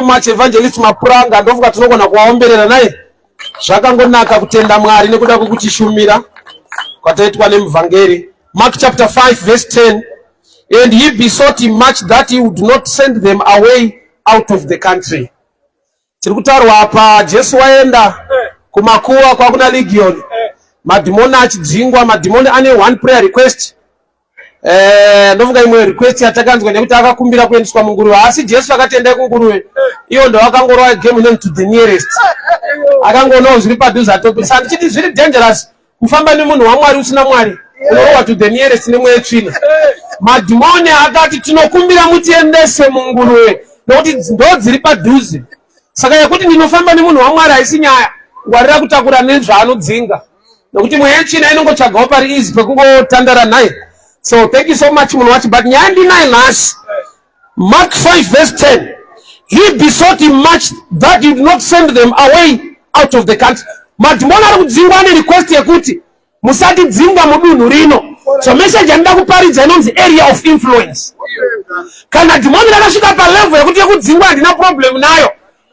much Evangelist Mapuranga ndovuga tinogona kuwaomberera naye zvakangonaka kutenda Mwari nekuda kwekuchishumira kwataitwa nemuvhangeri. Mark chapter 5 verse 10, and he besought him much that he would not send them away out of the country. Tiri kutaurwa apa Jesu waenda kumakuwa kwa kuna legion, madhimoni achidzingwa. Madhimoni ane one prayer request, ndovuga imwe request yatakanzwa nekuti akakumbira kuendeswa munguruwe, asi Jesu akatenda kunguruwe iyo ndo akangorova game them to the nearest, akangonawo zviri padhuze atope. Saka ndichiti zviri dangerous kufamba nemunhu waMwari usina Mwari, unorova to the nearest nemweya tsvina. Madhimoni akati tinokumbira mutiendese munguruwe nokuti ndo dziri padhuze. Saka yakuti ndinofamba nemunhu waMwari haisi nyaya, ngwarira kutakura nezvaanodzinga nokuti mweya tsvina inongotsvagawo pari easy pekungotandara naye. So thank you so much munhu wacho, but nyaya ndinaye nhasi. Mark 5 verse 10, he besought him much that he did not send them away out of the country. Madhimoni ari kudzingwa ane request yekuti musatidzinga mudunhu rino. So message yandoda kuparidza inonzi area of influence. Kana dhimoni rakasvika palevel yekuti yekudzingwa handina problem nayo,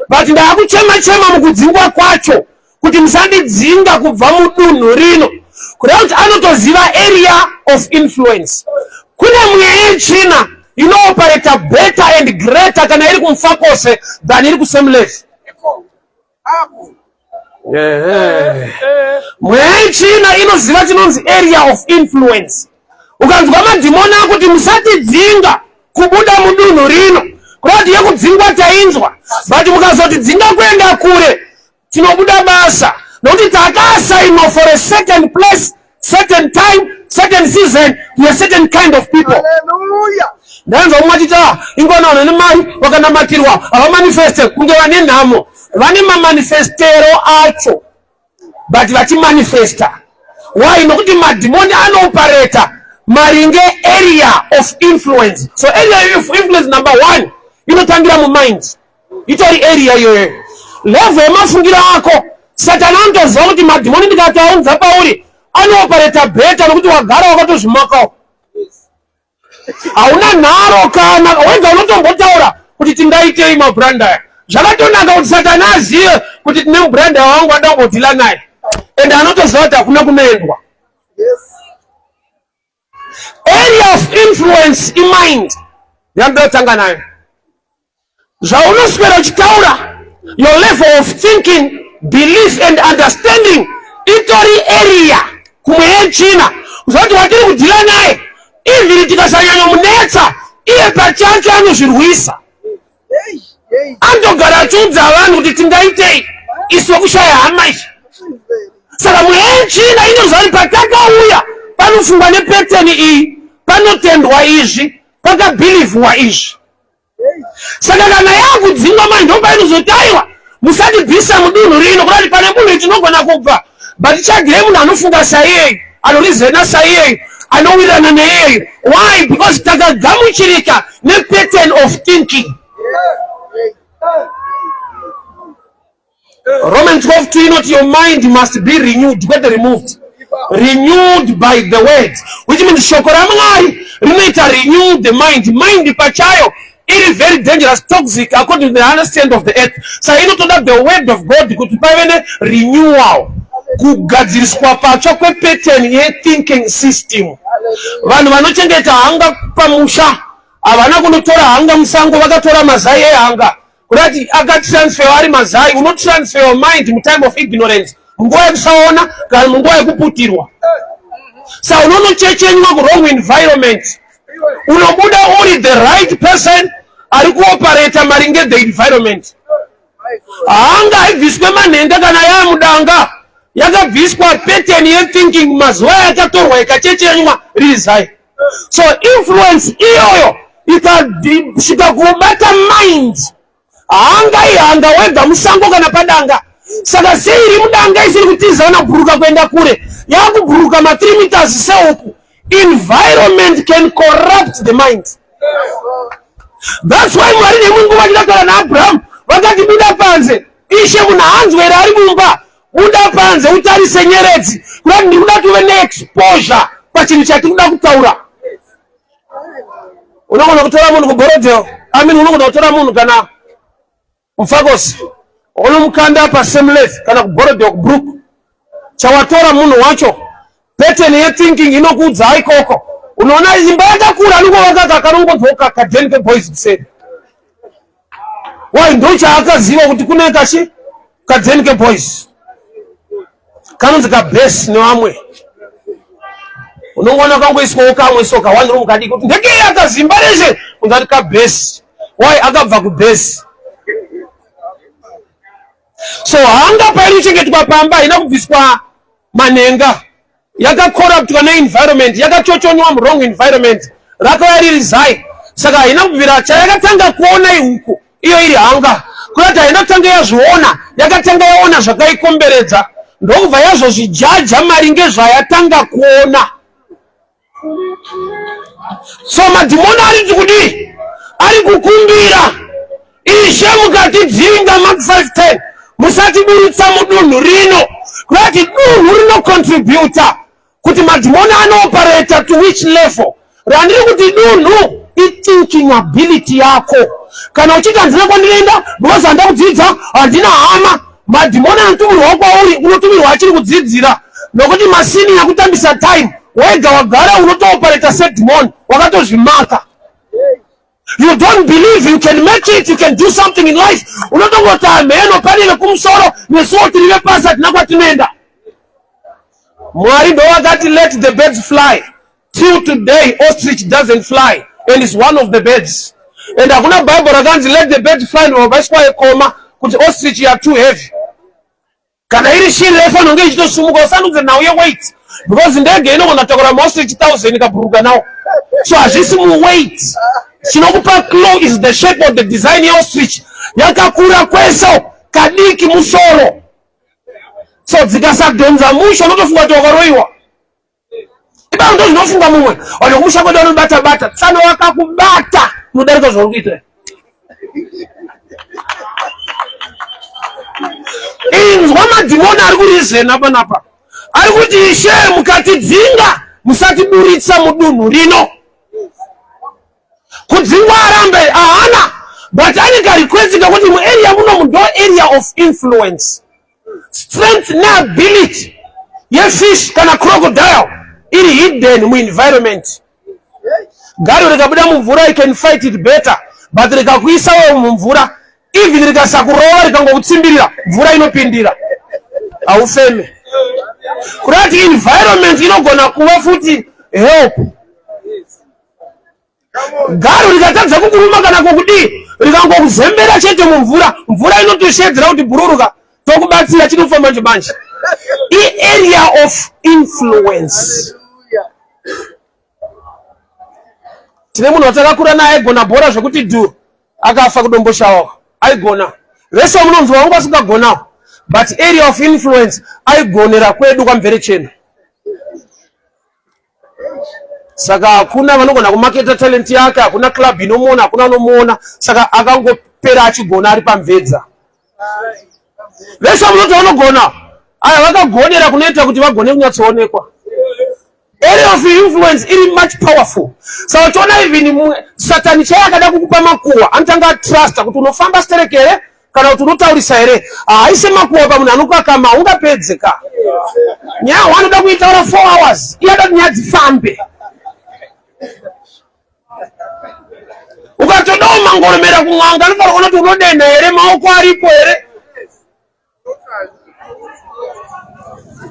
but ndakuchema mukudzingwa kwacho kuti musandidzinga kubva mudunhu rino, kuda kuti anotoziva area of influence. Kune mweya yetsvina inoperate better and greater kana iri kumufakose than iri kusemless. Mweya yetsvina inoziva chinonzi area of influence. Ukanzwa madhimoni akuti musatidzinga kubuda mudunhu rino, kuda kuti yekudzingwa tainzwa, but mukazotidzinga kuenda kure tinobuda basa, nokuti takasainwa for a certain place, certain time, certain season to a certain kind of people. Hallelujah. Ndanzo mwachita ingonaona nemari wakanamatirwa avamanifeste kunge vane nhamo, vane mamanifestero acho but vachimanifesta. Why? Nokuti madhimoni anoparata maringe area of influence. So area of influence number 1 inotangira mumind, itori area iyoyo level yemafungira ako. Satani anotoziva kuti madhimoni ndikataunza pauri anoparata better nokuti wagara wakatozvimakawo. Hauna nharo kana wenza unotombotaura kuti tingaitei mabranda. Zvakatonaka kuti Satani azive kuti tine mubranda wangu adangodhila naye and anotoziva kuti hakuna kunoendwa. Area of influence imind yandotanga nayo. Zvaunoswera uchitaura, your level of thinking, belief and understanding itori area kumweya tsvina. Kuzoti watiri kudhila naye ivhiri tikasanyanya munetsa iye pachacho anozvirwisa. Andogara achiudza vanhu kuti tingaitei iswe kushaya hama izvi. Saka mweya tsvina inoziva kuti patakauya panofungwa nepeteni iyi, panotendwa izvi, pakabhilivhwa izvi. Saka kana yakudzingwa manje ndopainozotaiwa musatibvisa mudunhu rino, kuda kuti pane munhu tinogona kubva but tichagire munhu anofunga saiyei, anorizena saiyei, anowirirana neyei. Why? Because takagamuchirika nepattern of thinking. Romans 12:2 inoti your mind must be renewed, get removed, renewed by the word, which means shoko raMwari rinoita renew the mind. Mind pachayo iri very dangerous, toxic according to the understanding of the earth. So inotoda the word of God kuti pave ne renewal, kugadziriswa pacho kwepattern ye-thinking system. Vanhu vanochengeta hanga pamusha havana kunotora hanga musango, vakatora mazai ehanga kuti akatransfer ari mazai. Unotransfer your mind in time of ignorance, munguva yekusaona kana munguva yekuputirwa. Saka unonochechenywa ku-wrong environment, unobuda uri the right person ari kuoperata maringe the environment. Hanga haibviswe manhenda kana yamudanga, yakabviswa pattern ye-thinking mazuva yakatorwa ikachechenywa riri zai. So influence iyoyo ikasvika kubata mind, hanga ihanga wega musango kana padanga. Saka seiri mudanga isiri kutizana kubhuruka kuenda kure, yakubhuruka ma3 meters seuku. Environment can corrupt the mind. That's why Mwari nemungu vachidakara naAbraham vakati buda panze, ishe munhu hanzwera ari mumba, buda panze utarise nyeredzi, kuda ndikuda tuve neexposure pachinhu chatikuda kutaura. Unogona kutora munhu kuborodheo, unogona kutora munhu kana Mfagosi olumukanda pa Semleth kana kuborodde okubrook chawatora muno wacho pattern ye thinking inokudza aikoko unoona imba yakakura aliko wakaka kanongodzoka kadenke boys kuseri wai ndo chaakaziva kuti kune kachi kadenke boys kanonzi kabase nevamwe unongona kangoiswawo kamwe soka wandiri mukadi kuti ndege yakazimba reshe kunzati kabase wai akabva kubase. So hanga pairi chengetwa pamba haina kubviswa manhenga yakakorruptwa neenvironment yakachochonywa wrong environment rakauya riri zai saka haina kubvira chayakatanga kuona ihuku iyo iri hanga kuti haina kutanga yazviona yakatanga yaona zvakaikomberedza ndokubva yazvozvijaja maringe zvayatanga kuona. So madhimoni ariti kudii ari kukumbira ishe mukatidzinga Mark 5:10 musatiburitsa mudunhu rino kuti dunhu rinocontributa kuti madhimoni anoparata to which level. Randiri kuti dunhu ithinking ability yako kana uchiti handina kwandinoenda because handina kudzidza handina hama madhimoni anotumirwa kwauri unotumirwa achiri kudzidzira nokuti masini yakutambisa time wega wagara unotoparata sedhimoni wakatozvimaka. You don't believe you can make it, you can do something in life. Unotongota meno panile kumsoro nesoti live pasa tinakwatinenda. Mwari ndo wakati let the birds fly. Till today ostrich doesn't fly and is one of the birds. And hakuna Bible raganzi let the birds fly no baswa ekoma kuti ostrich ya too heavy. Kana iri shiri refa nonge ichito sumuka usanduze na uye weight. Because ndege ino kondatokora ostrich 1000 ikaburuka nao. So azisi mu weight. Chinokupa claw is the shape of the design ya ostrich. Yakakura kweso kadiki musoro. So dzikasadonza musho unotofunga kuti wakaroiwa. Iba ndo zvinofunga mumwe. Wale kumusha kwenda unobata tsano wakakubata unodarika zvaurikuita. Inzwa madhimoni ari kurizena panapa. Ari kuti ishe mukatidzinga musatiburitsa mudunhu rino. Kudzingwa arambe ahana but anika request kuti mu area muno ndo area of influence strength na ability ye fish kana crocodile iri hidden mu environment. Gari rikabuda mumvura you can fight it better but rikakuisa wewe mumvura even rikasakurova rikangokutsimbirira mvura inopindira aufeme. Kurati environment inogona kuva futi help. Garo rikatadza kukuruma kana kokudii rikangokuzembera chete mumvura mvura inotoshedzera kuti bhururuka tokubatsira chinofamba manje area of influence. Tine munhu watakakura naye aigona bhora zvekuti dhu akafa kudomboshawa aigona vese munonzwa wangu asingagonawo but area of influence aigonera kwedu kwamvere chena. Saka hakuna vanogona kumaketa talent yake, hakuna club inomuona, hakuna unomuona, saka akangopera achigona ari pamvedza. Vese munoti vanogona aya vakagonera kunoita kuti vagone kunyatsoonekwa. Area of influence iri much powerful. Saka tiona even Satani chayakada kukupa makuwa anotanga trust kuti unofamba sterekere kana kuti unotaurisa here aise makuwa pamunhu anokakama ungapedzeka. Nyaya wanoda kuitaura 4 hours iyada nyaya dzifambe. Ukatodawo mangoromera kumwanga anofanira kuona kuti unodenda here maoko aripo here.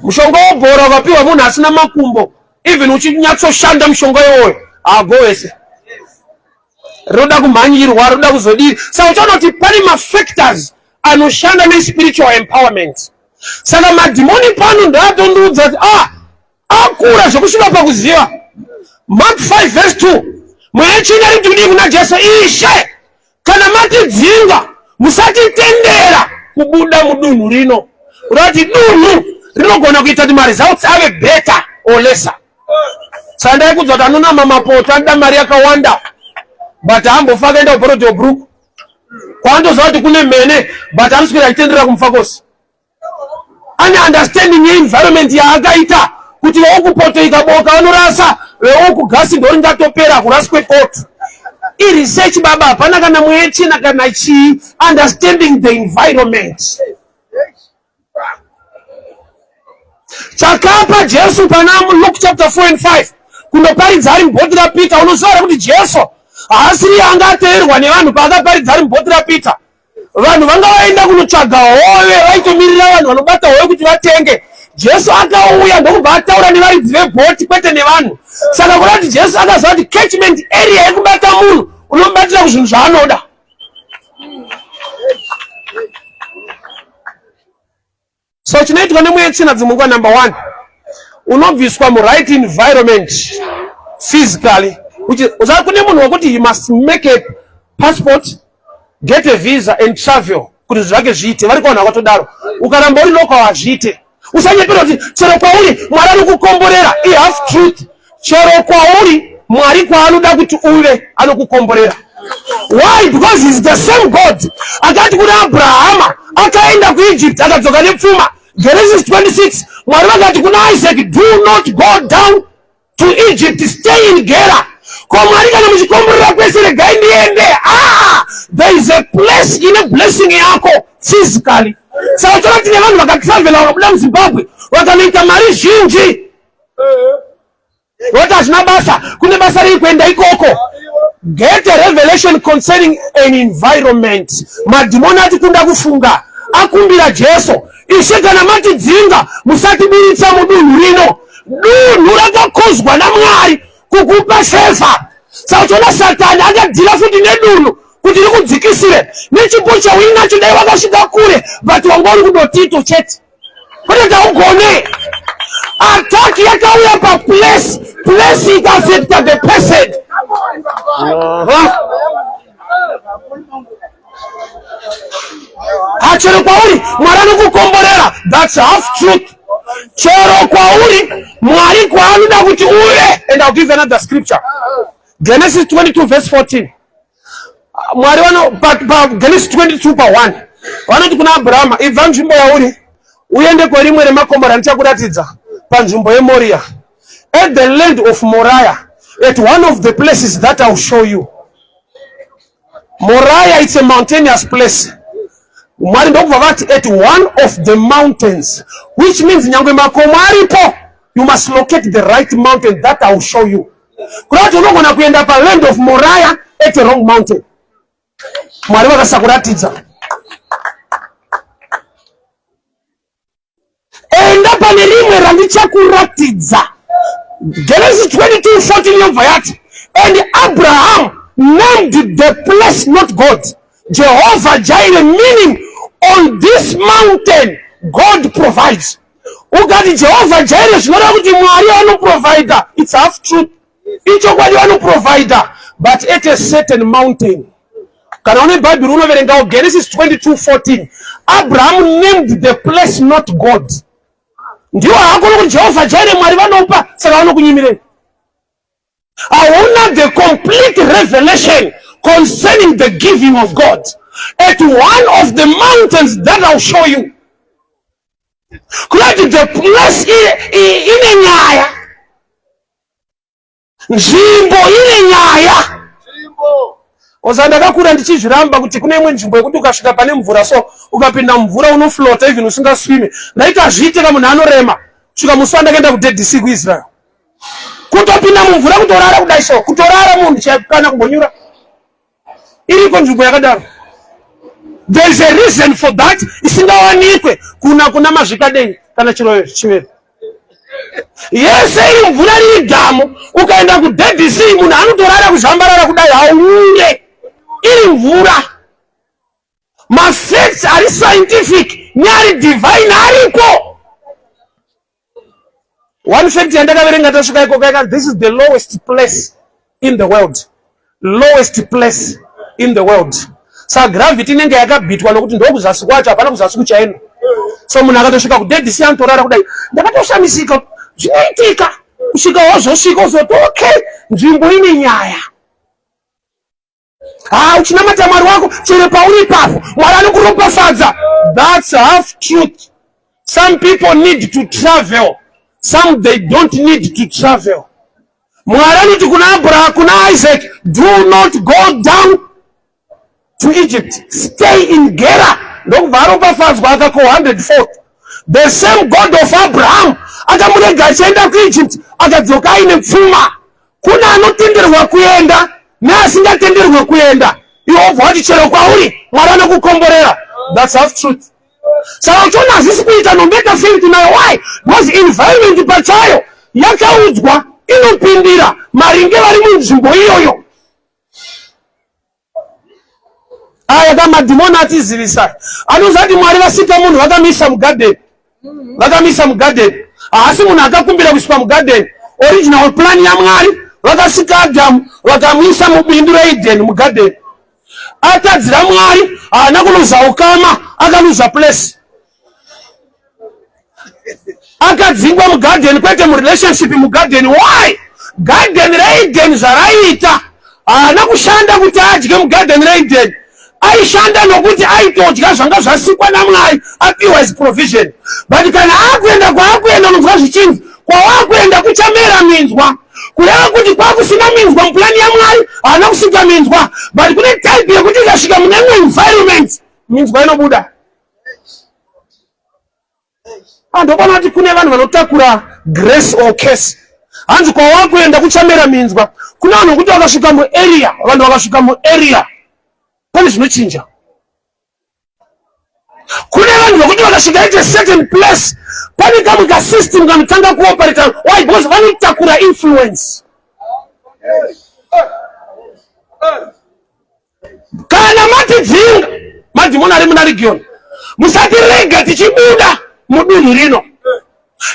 Mushonga wobhora ukapiwa munhu asina makumbo even uchinyatsoshanda mushonga iwoyo ago wese roda kumhanyirwa roda kuzodiri. Saka uchaona kuti pane mafactors anoshanda nespiritual empowerment. Saka madhimoni pano ndatondiudza kuti akura zvekusvika pakuziva. Mark 5:2 mwechinyari kuti kuna Jesu ishe kana matidzinga musatitendera kubuda mudunhu rino. Urati dunhu rinogona kuita kuti results ave better or lesser. Saka ndaikudzwa kuti anonama mapoto anoda mari yakawanda but ambofaka enda kuborodi webrook kwandoziva kuti kune mene but anoswera achitendera kumufakosi. Ane understanding ye-environment yaakaita kuti weukupoto ikaboka vanorasa weuku gasi ndoringatopera kuraswe poto. research baba hapana kana mwechina kana chi understanding the environment. Chakapa Jesu pana Luke chapter 4 and 5 kunoparidza ari mboti raPita. Unoziva kuti Jesu haasiri anga ateerwa nevanhu paakaparidza ari mboti raPita. Vanhu vanga vaenda kunotsvaga hove vaitomirira vanhu vanobata hove kuti vatenge. Jesu akauya ndokubva ataura nevaridzi vebhoti kwete nevanhu. Saka kuda kuti Jesu akaziva kuti catchment area yekubata munhu unomubatira kuzvinhu zvaanoda. So chinoitwa nemwechina dzimungwa number 1 unobviswa mu-right environment physically. Uzava kune munhu wekuti he must make a passport, get a visa and travel kuti zvake zviite. Vari kuvanhu vakatodaro. Ukaramba uri loko hazviite. Usanyepera kuti chero kwauri Mwari anokukomborera. I have truth. Chero kwauri Mwari kwaanoda kuti uve anokukomborera. Why? Because he's the same God. Akati kuna Abrahama akaenda kuEgypt akadzoka nepfuma. Genesis 26 Mwari vakati kuna Isaac, do not go down to Egypt, stay in Gerar. Kwa Mwari kana muchikomborera kwese regai ndiende. There is a place ine blessing yako physically. Saka chona tine vanhu vakatravela vakabuda muZimbabwe vakanoita mari zhinji. Voti hazvina basa, kune basa riri kuenda ikoko. Get a revelation concerning an environment. Madhimoni ati kunda kufunga akumbira Jesu, Ishe kana matidzinga musatiburitsa mudunhu rino. Dunhu rakakozwa naMwari kukupa sefa. Saka chona Satani akadhira futi nedunhu kuti rikudzikisire nechipo chauinacho dai wakasvika kure but wangori kudotito chete. Kwete taugone. Attack yakauya pa place ikafekta the person. Chero kwauri Mwari anokukomborera. That's half truth. Chero kwauri Mwari kwaanoda kuti uve. And I'll give another scripture. Genesis 22 verse 14. Mwari Genesis 22 pa 1 vanoti kuna Abrahama, ibva nzvimbo yauri uende kwerimwe remakomo randichakuratidza panzvimbo yeMoria, at the land of Moriah, at one of the places that I'll show you. Moriah, it's a mountainous place. Mwari ndokubva vati at one of the mountains, which means nyangwe makomo aripo, you must locate the right mountain that I'll show you. Kurati unogona kuenda pa land of Moriah at a wrong mountain. Mwari vakasakuratidza. Enda pane rimwe randichakuratidza. Genesis 22:14 yobva yati, and Abraham named the place not God, Jehovah Jireh, meaning on this mountain God provides. Ugati Jehovah Jireh zvinoreva kuti Mwari anoprovider. It's half truth. Icho kwadi anoprovider, but at a certain mountain. Kana une Bible unoverenga Genesis 22:14. Abraham named the place not God. Ndiwo hakuna kuti Jehovah Jireh Mwari vanopa saka vanokunyimirei. Hauna the complete revelation concerning the giving of God at one of the mountains that I'll show you. Kurati the place ine nyaya. Nzvimbo ine nyaya. Ndakakura ndichizviramba kuti kune imwe nzvimbo yekuti ukasvika pane mvura so ukapinda mvura unoflota even usingaswime. Ndaita zviitika munhu anorema kusvika musi wandakaenda kuDead Sea kuIsrael. Kutopinda mumvura kutorara kudai so, kutorara munhu kana kumbonyura. Iriko nzvimbo yakadaro. There is a reason for that. Isingawanikwe kuna mazvikadei kana chiro chimwe. Yese iri mvura riri dhamu ukaenda kuDead Sea munhu anotorara kuzhambarara kudai haunge. Iri mvura. Mafacts ari scientific nyari divine aripo. One fact yandakaverenga tasvika ikoko, this is the lowest place in the world. Lowest place in the world. Saka gravity inenge yakabitwa nokuti ndokuzasi kwacho hapana kuzasi kuchaenda. So munhu akatosvika kuDead Sea anotorara kudai. Ndakatoshamisika zvinoitika kusvika wazosvika uzoti okay nzvimbo ine nyaya. Uchinamata Mwari wako chero pauri ipapo Mwari anokuropafadza. That's half truth. Some people need to travel. Some they don't need to travel. Mwari anoti kuna Abraham, kuna Isaac, do not go down to Egypt. Stay in Gera. Ndokubva aropafadzwa akakohwa 100-fold. The same God of Abraham akamurega achienda kuEgypt akadzoka aine pfuma. Kuna anotenderwa kuenda neasingatenderwe kuenda. Iwe obva wati chero kwauri Mwari anokukomborera. That's half truth. Saka uchiona hazvisi kuita nombeka faith nayo. Why? Because environment pachayo yakaudzwa inopindira maringe vari munzvimbo iyoyo. Aya kamadhimoni atizivisa. Anozati Mwari vasika munhu vakamisa mugarden. Vakamisa mugarden. Asi munhu akakumbira kusika mugarden. Original plan yaMwari vakasika Adamu vakamisa mubindu reEden mugarden. Atadzira Mwari haana kuluza ukama, akaluza place. Akadzingwa mugarden kwete murelationship mugarden. Why? Garden reEden zvaraita haana kushanda kuti adye mugarden reEden. Aishanda nokuti aitodya zvanga zvasikwa naMwari apiwa his provision. But kana akuenda kwaakuenda unonzwa zvichinzi kwaakuenda kuchamera minzwa. Kureva kuti kwakusina minzwa mupulani yaMwari haana kusika minzwa. But kune type yekuti ukasvika mune imwe environment minzwa inobuda. Ndopona kuti kune vanhu vanotakura grace or curse. Hanzi kwawakuenda kuchamera minzwa. Kuna vanhu kuti vakasvika muarea, vanhu vakasvika muarea pane zvinochinja. Kune vanhu vokuti vakasvika at a certain place pane kamwe kasystem kanotanga kuoperate. Why? Because vanotakura influence. Kana matidzinga madhimoni ari muna region, musatirega tichibuda mudunhu rino.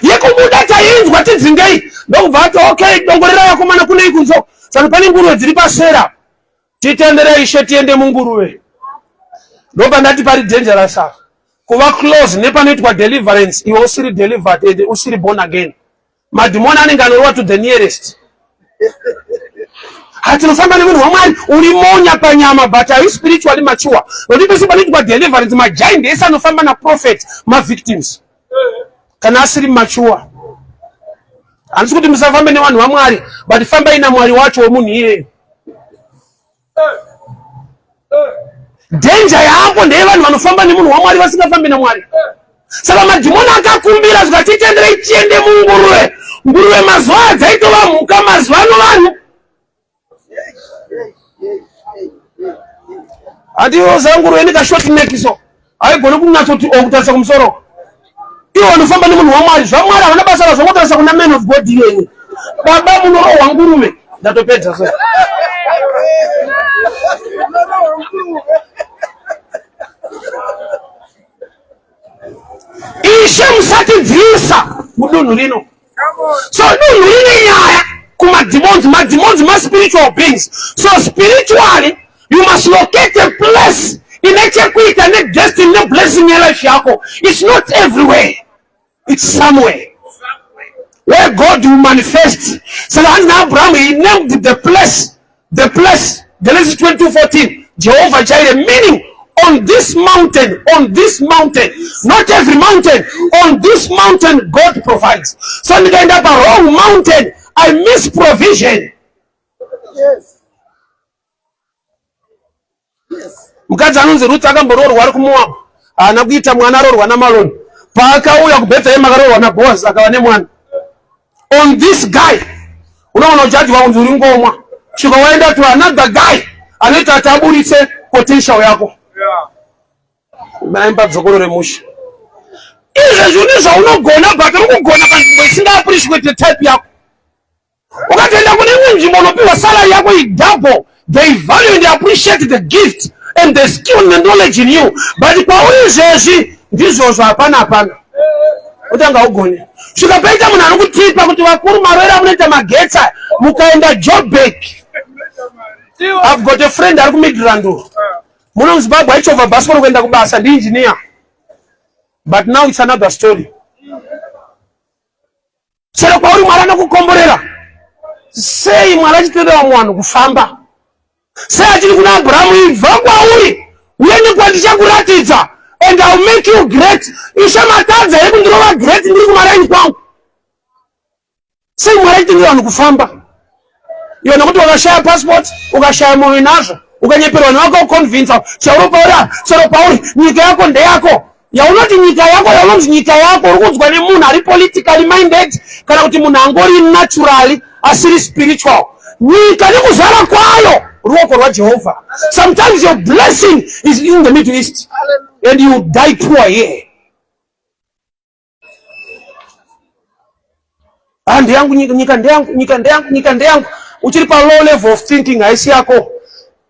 Yekubuda tainzwa tidzingei ndokubva ati okay dongorera yakomana kune ikunzo. Saka pane nguruve dziri pasera. Titendere Ishe tiende munguruve. Ndoba ndati pari dangerous apa. Kuva close nepanoitwa deliverance iwe usiri delivered usiri born again. Madhimoni anenge anorwa to the nearest. Hatinofamba nemunhu waMwari uri monya panyama but are you spiritually mature? Noti pese panoitwa deliverance magiant ese anofamba naprofet ma-victims. Kana asiri mature. Handisi kuti musafambe nevanhu vaMwari but fambai naMwari wacho womunhu iyeyo. Danger yaambo ndevanhu vanofamba nemunhu waMwari vasingafambi naMwari. Saka madhimoni akakumbira zvikatitendere tiende munguruve. Nguruve mazuva adzaitova mhuka mazuva ano vanhu. Hatiwo zanguruve nekashoti nekiso. Haigoni kunyatsoti okutarisa kumusoro. Iwo vanofamba nemunhu waMwari zvaMwari havana basa razvo kutarisa kuna man of God iyewe. Baba munorohwa nguruve. Ndatopedza so. Ishe musatidzisa mudunhu rino. So dunhu rine nyaya kumademons ma-spiritual beings. So spiritually you must locate a place inechekuita nedestiny neblessing yelife yako. It's not everywhere. It's somewhere where God will manifest. So Abraham, he named the place, Genesis 22:14, Jehovah Jireh, meaning on this mountain, not every mountain, on this mountain God provides. So you end up a wrong mountain, I miss provision. Yes. Mukadzi anonzi Ruth akamboroorwa ari kuMoab, haana kuita mwana, aroorwa naMaloni. Paakauya kuBethlehem akaroorwa naBoaz akava nemwana. On this guy, unoona uchaji waunzi uri ngomwa. Shuka waenda to another guy, anoita kuti aburitse potential yako. Maimba dzokoro remusha. Izvi zvino zvaunogona but urikugona panzvimbo isingaappreciate type yako. Ukatoenda kune imwe nzvimbo unopiwa salary yako idouble. They value and appreciate the gift and the skill and the knowledge in you. But kwauri izvezvi ndizvozvo hapana. Utanga ugone. Svikapaita munhu anokutipa kuti vakuru marwere amunoita magetsa mukaenda Joburg. I've got a friend ari kuMidrand. Muno muZimbabwe aichovha bhasikoro kuenda kubasa ndi-engineer. But now it's another story. Saka kwauri Mwari anokukomborera. Sei Mwari achiterera mwanhu kufamba. Sei achiri kuna Abrahamu, ibva kwauri uende kwandichakuratidza and I'll make you great. Ishamatadza yeku ndinova great ndiri kumaraini kwangu. Sei Mwari achiterera vanhu kufamba. Iwe nokuti ukashaya passport, ukashaya moyo nazvo, ukanyeperwa nevako kuconvince chauropaura chauropauri nyika yako ndeyako. Yaunoti nyika yako, yaunoti nyika yako uri kunzwa nemunhu ari politically minded kana kuti munhu angori naturally asiri spiritual. Nyika nekuzara kwayo ruoko rwaJehovha. Sometimes your blessing is in the Middle East and you die poor here. And yangu nyika ndeyangu uchiri pa low level of thinking haisi yako.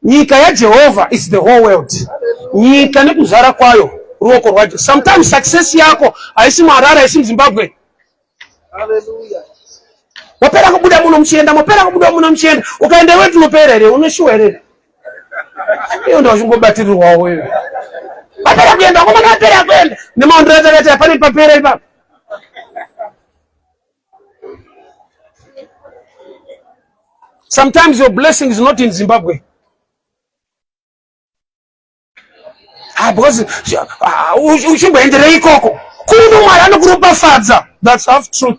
Nyika ya Jehovah is the whole world. Nyika nekuzara kwayo ruoko rwaJehovha. Sometimes success yako haisi Harare, haisi Zimbabwe. Hallelujah. Wapera kubuda muno mchienda, ukaenda wetu nopera ere, uneshuwa ere. Iyo ndo wachungobatirwa wewe. Wapera kuenda, kumana wapera kuenda. Nema ondreza pani papera ipa. Sometimes your blessing is not in Zimbabwe. Because ushimbo endere ikoko. Kunu marano kurupa fadza. That's half truth.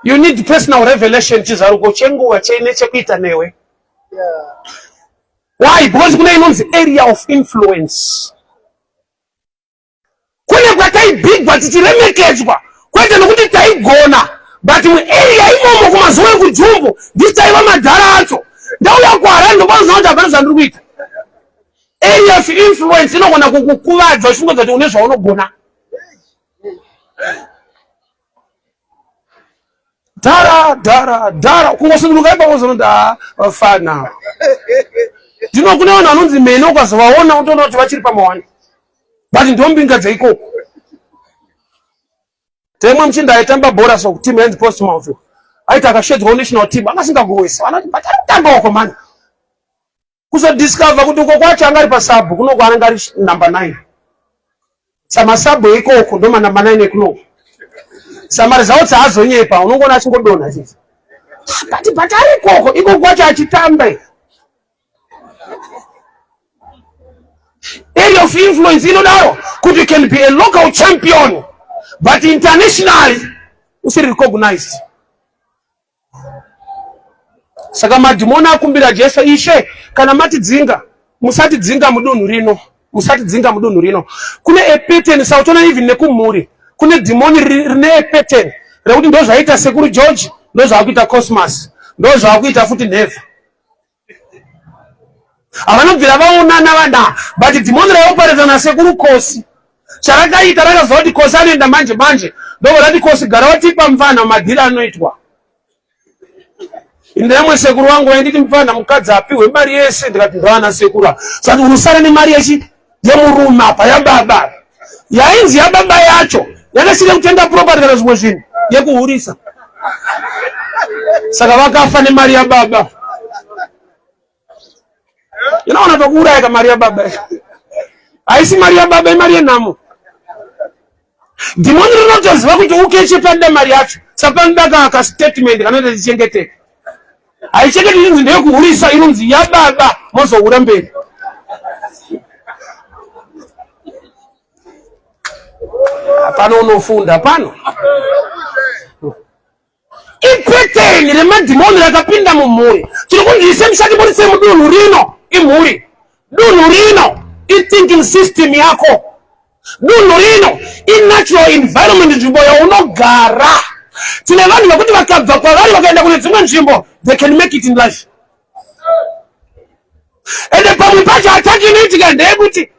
You need personal revelation chizaruko chenguwa chaine chekuita newe. Why? Because kuna inonzi area of influence. Kune kwatai big but ichiremekedzwa. Kwete nokuti taigona. But mu area imomo kumazuwe kujumbu. This time madhara acho. Ndauya kuhara ndobanza wanja bana zandrukuita. Area of influence inogona kukuvadzwa shungo dzati unezva unogona. Dara kungosunduruka ipapo zonda wafana. Ndino kuna vanhu vanonzi mene ukazovaona unotoona kuti vachiri pamawani. But ndombinga dzeikoko. Temwe mchinda aitamba bhora so team Hands Portsmouth. Aita akashedzwa national team akasingagowesa. Vanoti but arikutamba wako mani. Kuzo discover kuti uko kwacho angari pasabu kuno kwananga ari number 9. Sama sabu ikoko ndo number 9 ekuno. Samari zao tsaazonyepa unongona achingodona chizi. But ari koko iko kwacho achitambe. Area of influence inodaro kuti you can be a local champion but internationally usiri recognized. Saka madhimoni akumbira Jesu ishe kana mati dzinga musati dzinga mudunhu rino kune a pattern sautona even nekumuri kune dhimoni rine a pattern rekuti ndo zvaita Sekuru George ndo zvakuita Cosmas ndo zvakuita futi Neva avanobvira vaonana vana but dhimoni raopareta naSekuru Kosi charakaita rakazva kuti Kosi anoenda manje ndo rati Kosi gara watipa mfana madhira anoitwa. Indemwe sekuru wangu wainditi mfana mukadzi apiwe mari yese ndikati ndwana sekuru. Saka urusara ne mari yechi yemurume apa yababa. Yainzi yababa yacho. Yakasire kutenda property kana zvimwe zvinhu yekuhurisa. Saka vakafa ne mari yababa. Inaona tokuuraya ka mari yababa. Aisi mari yababa imari yenhamo. Dhimoni rinotoziva kuti ukeche panda mari yacho. Sapanda ka statement kanoita chichengeteka. Aicheketi inzi ndeyekuhurisa inonzi yababa mozohura mberi. Pano unofunda pano. Ipeteni remadhimoni rakapinda mumhuri. Tiri kunzise mushakibonise mudunhu rino imhuri. Dunhu rino i-thinking system yako. Dunhu rino i-natural environment nzvimbo yaunogara. Tine vanhu vakuti vakabva kwavari vakaenda kune dzimwe nzvimbo they can make it in life. Ende pamwe pacho ataki inoitika ndeyekuti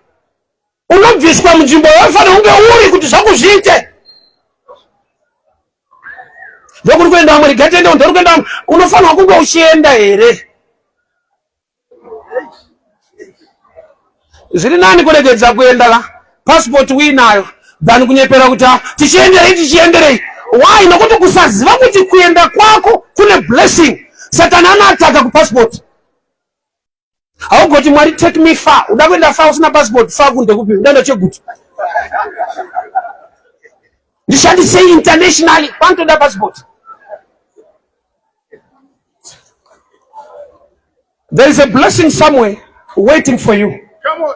unobviswa munzvimbo yaunofana kunge uri kuti zvakuzviite. Ndokuri kuenda vamwe rigatende ndori kuenda vamwe unofanwa kunge uchienda here. Zviri nani kuregedza kuenda passport uinayo than kunyepera kuti tichienderei. Why? Nokuti kusaziva kuti kuenda kwako kune blessing. Satani anataka ku passport. Haugoti Mwari take me far. Uda kuenda far usina passport far kunde kupi. Ndanda chegutu. Ndishandise internationally kwanto da passport. There is a blessing somewhere waiting for you. Come on.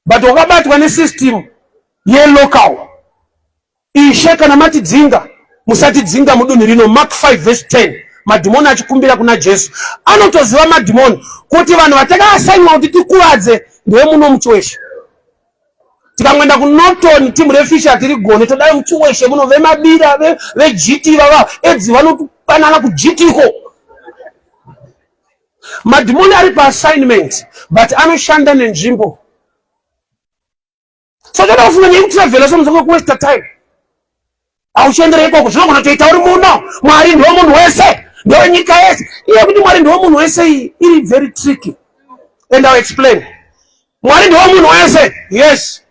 But wakabatwa ne system ye local. Isheka na mati dzinga musatidzinga mudunhu rino. Mark 5 verse 10. Madhimoni achikumbira kuna Jesu. Anotoziva madhimoni kuti vanhu vatakasainiwa kuti tikuvadze ndiwe muno muchiweshe. Tikamwenda kuNorton timu refisha tiri Goni todai muchiweshe muno vemabira veGT vava edzi vanopanana kuGT ko. Madhimoni ari paassignment but anoshanda nenzvimbo. So toda kufunga nekutravela somuzoke kuwaste time. Auchendere ikoko zvinogona toita uri muno. Mwari ndiwo munhu wese. Ndiwo nyika yese. Iye kuti Mwari ndiwo munhu wese iri very tricky. And I'll explain. Mwari ndiwo munhu wese. Yes.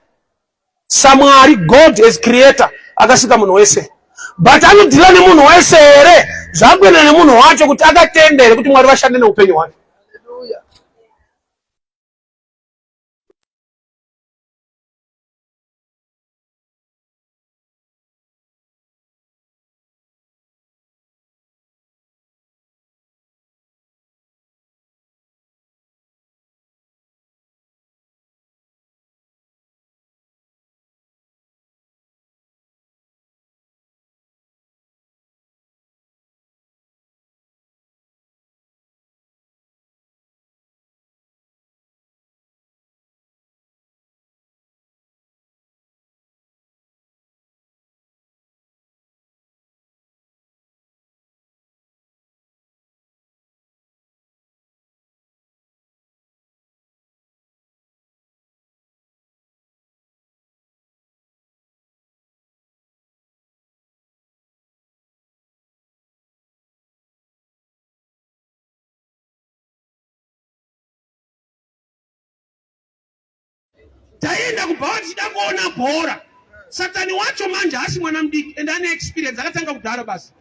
Samwari God is creator. Akasika munhu wese. But anodhila nemunhu wese here. Zvakuenda nemunhu wacho kuti akatendere kuti Mwari vashande neupenyu hwake. Taenda kubhawa tichida kuona bhora. Satani wacho manje asi mwana mudiki and ane experience akatanga kudhara basi.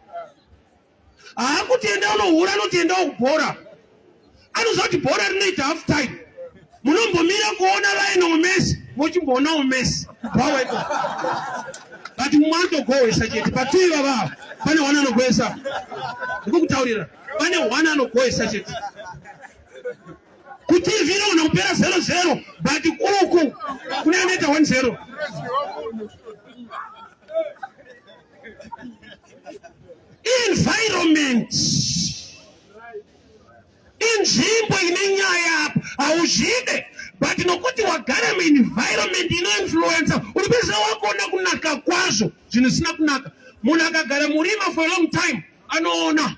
Hakuti enda unohura anotienda kubhora. Anoziva kuti bhora rinoita half time. Munombomira kuona Lionel Messi, mochimboona Messi. Bhawepo. But mwandogohwesa chete patui vava. Pane wana anogohwesa. Ndikukutaurira. Pane wana anogohwesa chete. Kuti vino unopera 0-0 but kuku kunaenda 1-0. Environment inzvimbo ine nyaya hauzvide but nokuti wagara muenvironment inoinfluenza uripedzisira wakuona kunaka kwazvo zvinhu zvisina kunaka. Munhu akagara murima for a long time anoona.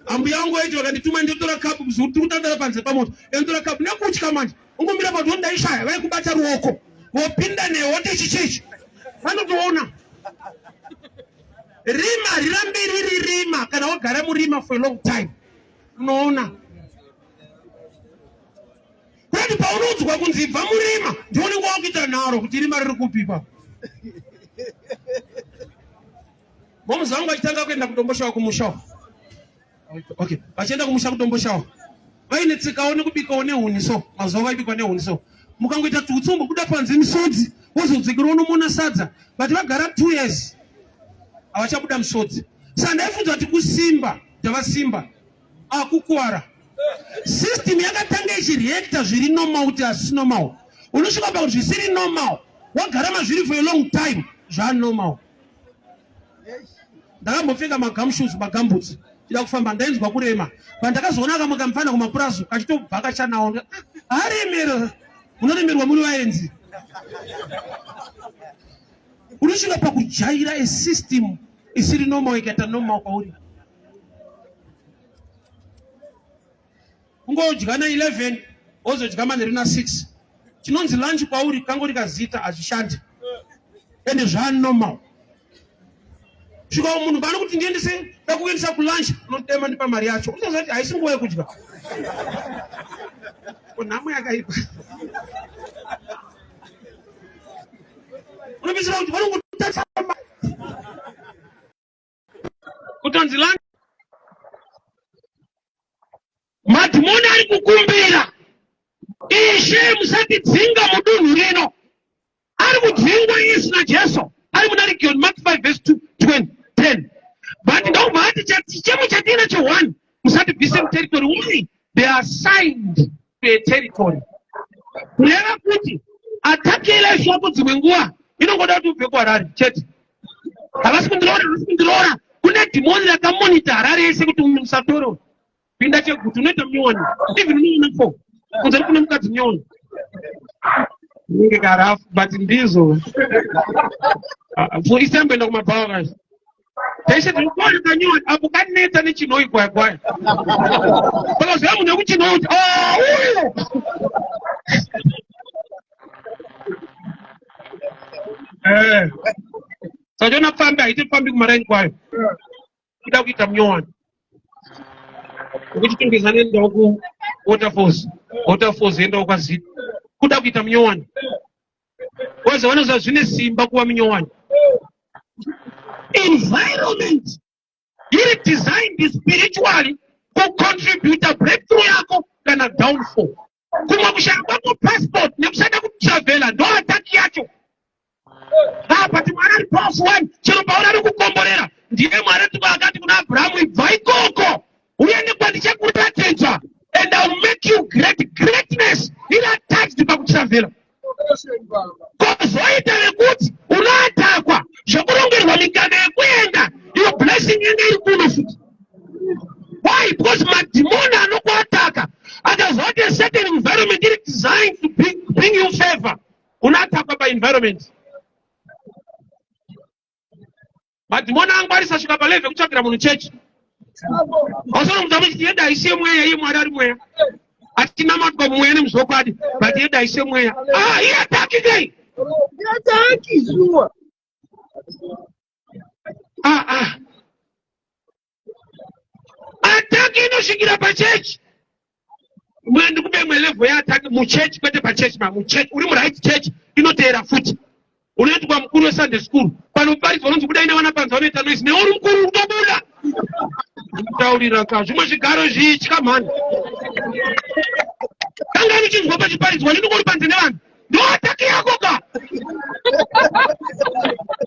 Ambuya wangu waiti vakandituma ndotora kapu tiri kutandara panze pamoto ndotora kapu nekutya manje ungomira pato ndaishaya vaikubata ruoko wopinda newe wote chichechi vanotoona. Rima rirambe riri rima kana wagara murima for a long time unoona. Kuti paunonzwa kunzi bva murima ndione kwakuita nharo kuti rima riri kupipa. Momuzi wangu achitanga kuenda kutomboshawa kumushawa. Okay, vachienda kumusha kutomboshawa. Vaine tsikawo nekubikawo nehuniso. Mazuva vaibikwa nehuniso. Mukangoita tutsumbo kuda panze misodzi wozodzikira unomona sadza. But vagara 2 years. Havachabuda misodzi. Saka ndaifunza kuti kusimba ndavasimba. Kukuwara. System yakatanga ichireacta zviri normal kuti hasisi normal. Unosvika pakuti zvisiri normal. Wagara mazviri for a long time. Zvanormal. Ndakambopfeka magamshoes magamboots. Ida kufamba ndainzwa kurema. Pandakazoona kamuka mfana kumapurazu kachitobva kachanawo. Aremera. Unoremerwa muri vaenzi. Unosvika pakujaira a system isiri normal ikaita normal kwauri. Ungodya na 11 wozodya manheru na 6. Chinonzi lunch kwauri kangori kazita hazvishandi. Ende zvanormal. Svika munhu pano kuti ndiendese ndakuendesa kulunch unotema ndipa mari yacho. Unoziva kuti haisi nguva yekudya. Nhamo yakaipa. Unopedzisira kuti vanongotata kutonzi lunch. Madhimoni ari kukumbira. Ishe musatidzinga mudunhu rino. Ari kudzingwa Yesu naJesu. Ari muna John Mark 5 verse 10. But ndobva ati chichemo chatinacho 1 musatibvise muterritory only they are assigned to a territory. Kureva kuti atakela shoko dzimwe nguva inongoda kuti ubve kuHarare chete. Havasi kundiroora. Kune dhimoni rakamonita Harare yese kuti musatoro. Pinda chegutu unoita munyowani. Even unoona 4. Kunze kune mukadzi munyowani. Ninge karafu but ndizo. Isembe kumabhawa kazi. Taishe tulikuwa kanyowani apo kaneta nechinoi kwaya. Because yamu nekuchinoi uti uyo. Sajona fambi haiti fambi kumaraini kwayo. Kuda kuita munyowani. Ukuchitungisa nenda ku Waterfalls enda kwazita. Kuda kuita munyowani. Waza wanoza zvine simba kuwa munyowani. Environment. You're designed spiritually to contribute a breakthrough yako kana downfall. Kuma kushaka kwako passport nekushaka kutravela ndo ataki yacho. But Mwari Prof 1 chino paona kukomborera ndiye Mwari tukakati kuna Abrahamu ibva ikoko uende kwandichakutatedza and I'll make you greatness ila attached pakutravela. Kozoita vekuti unoatakwa zvokurongerwa mikana yekuenda iyo blessing yenge iri kuno futi. Why? Because madhimoni anokuataka akazoti a certain environment is designed to bring you favor. Unoatakwa by environment. Madhimoni angwarisa svika paleve kutsvagira munhu chechi. Osono mutamu chiti yeda aisiye mweya iye Mwari ari mweya. Atinamatwa mweya nemuzokwadi but yeda aisiye mweya. Iye ataki kei. Ataki zuwa. Ataki inosvikira pachechi. Mwende kubemwe level yaataki muchechi kwete pachechi muchechi uri muright church inoteera futi. Unoitwa mukuru weSunday school. Pano pari zononzi kuda ine vana panza vanoita noise neuri mukuru utobuda. Taurira ka zvimwe zvigaro zvitya mhani. Kanga uchinzwa pachiparidzwa ndinongori panze nevanhu. Ndo ataki yako ka.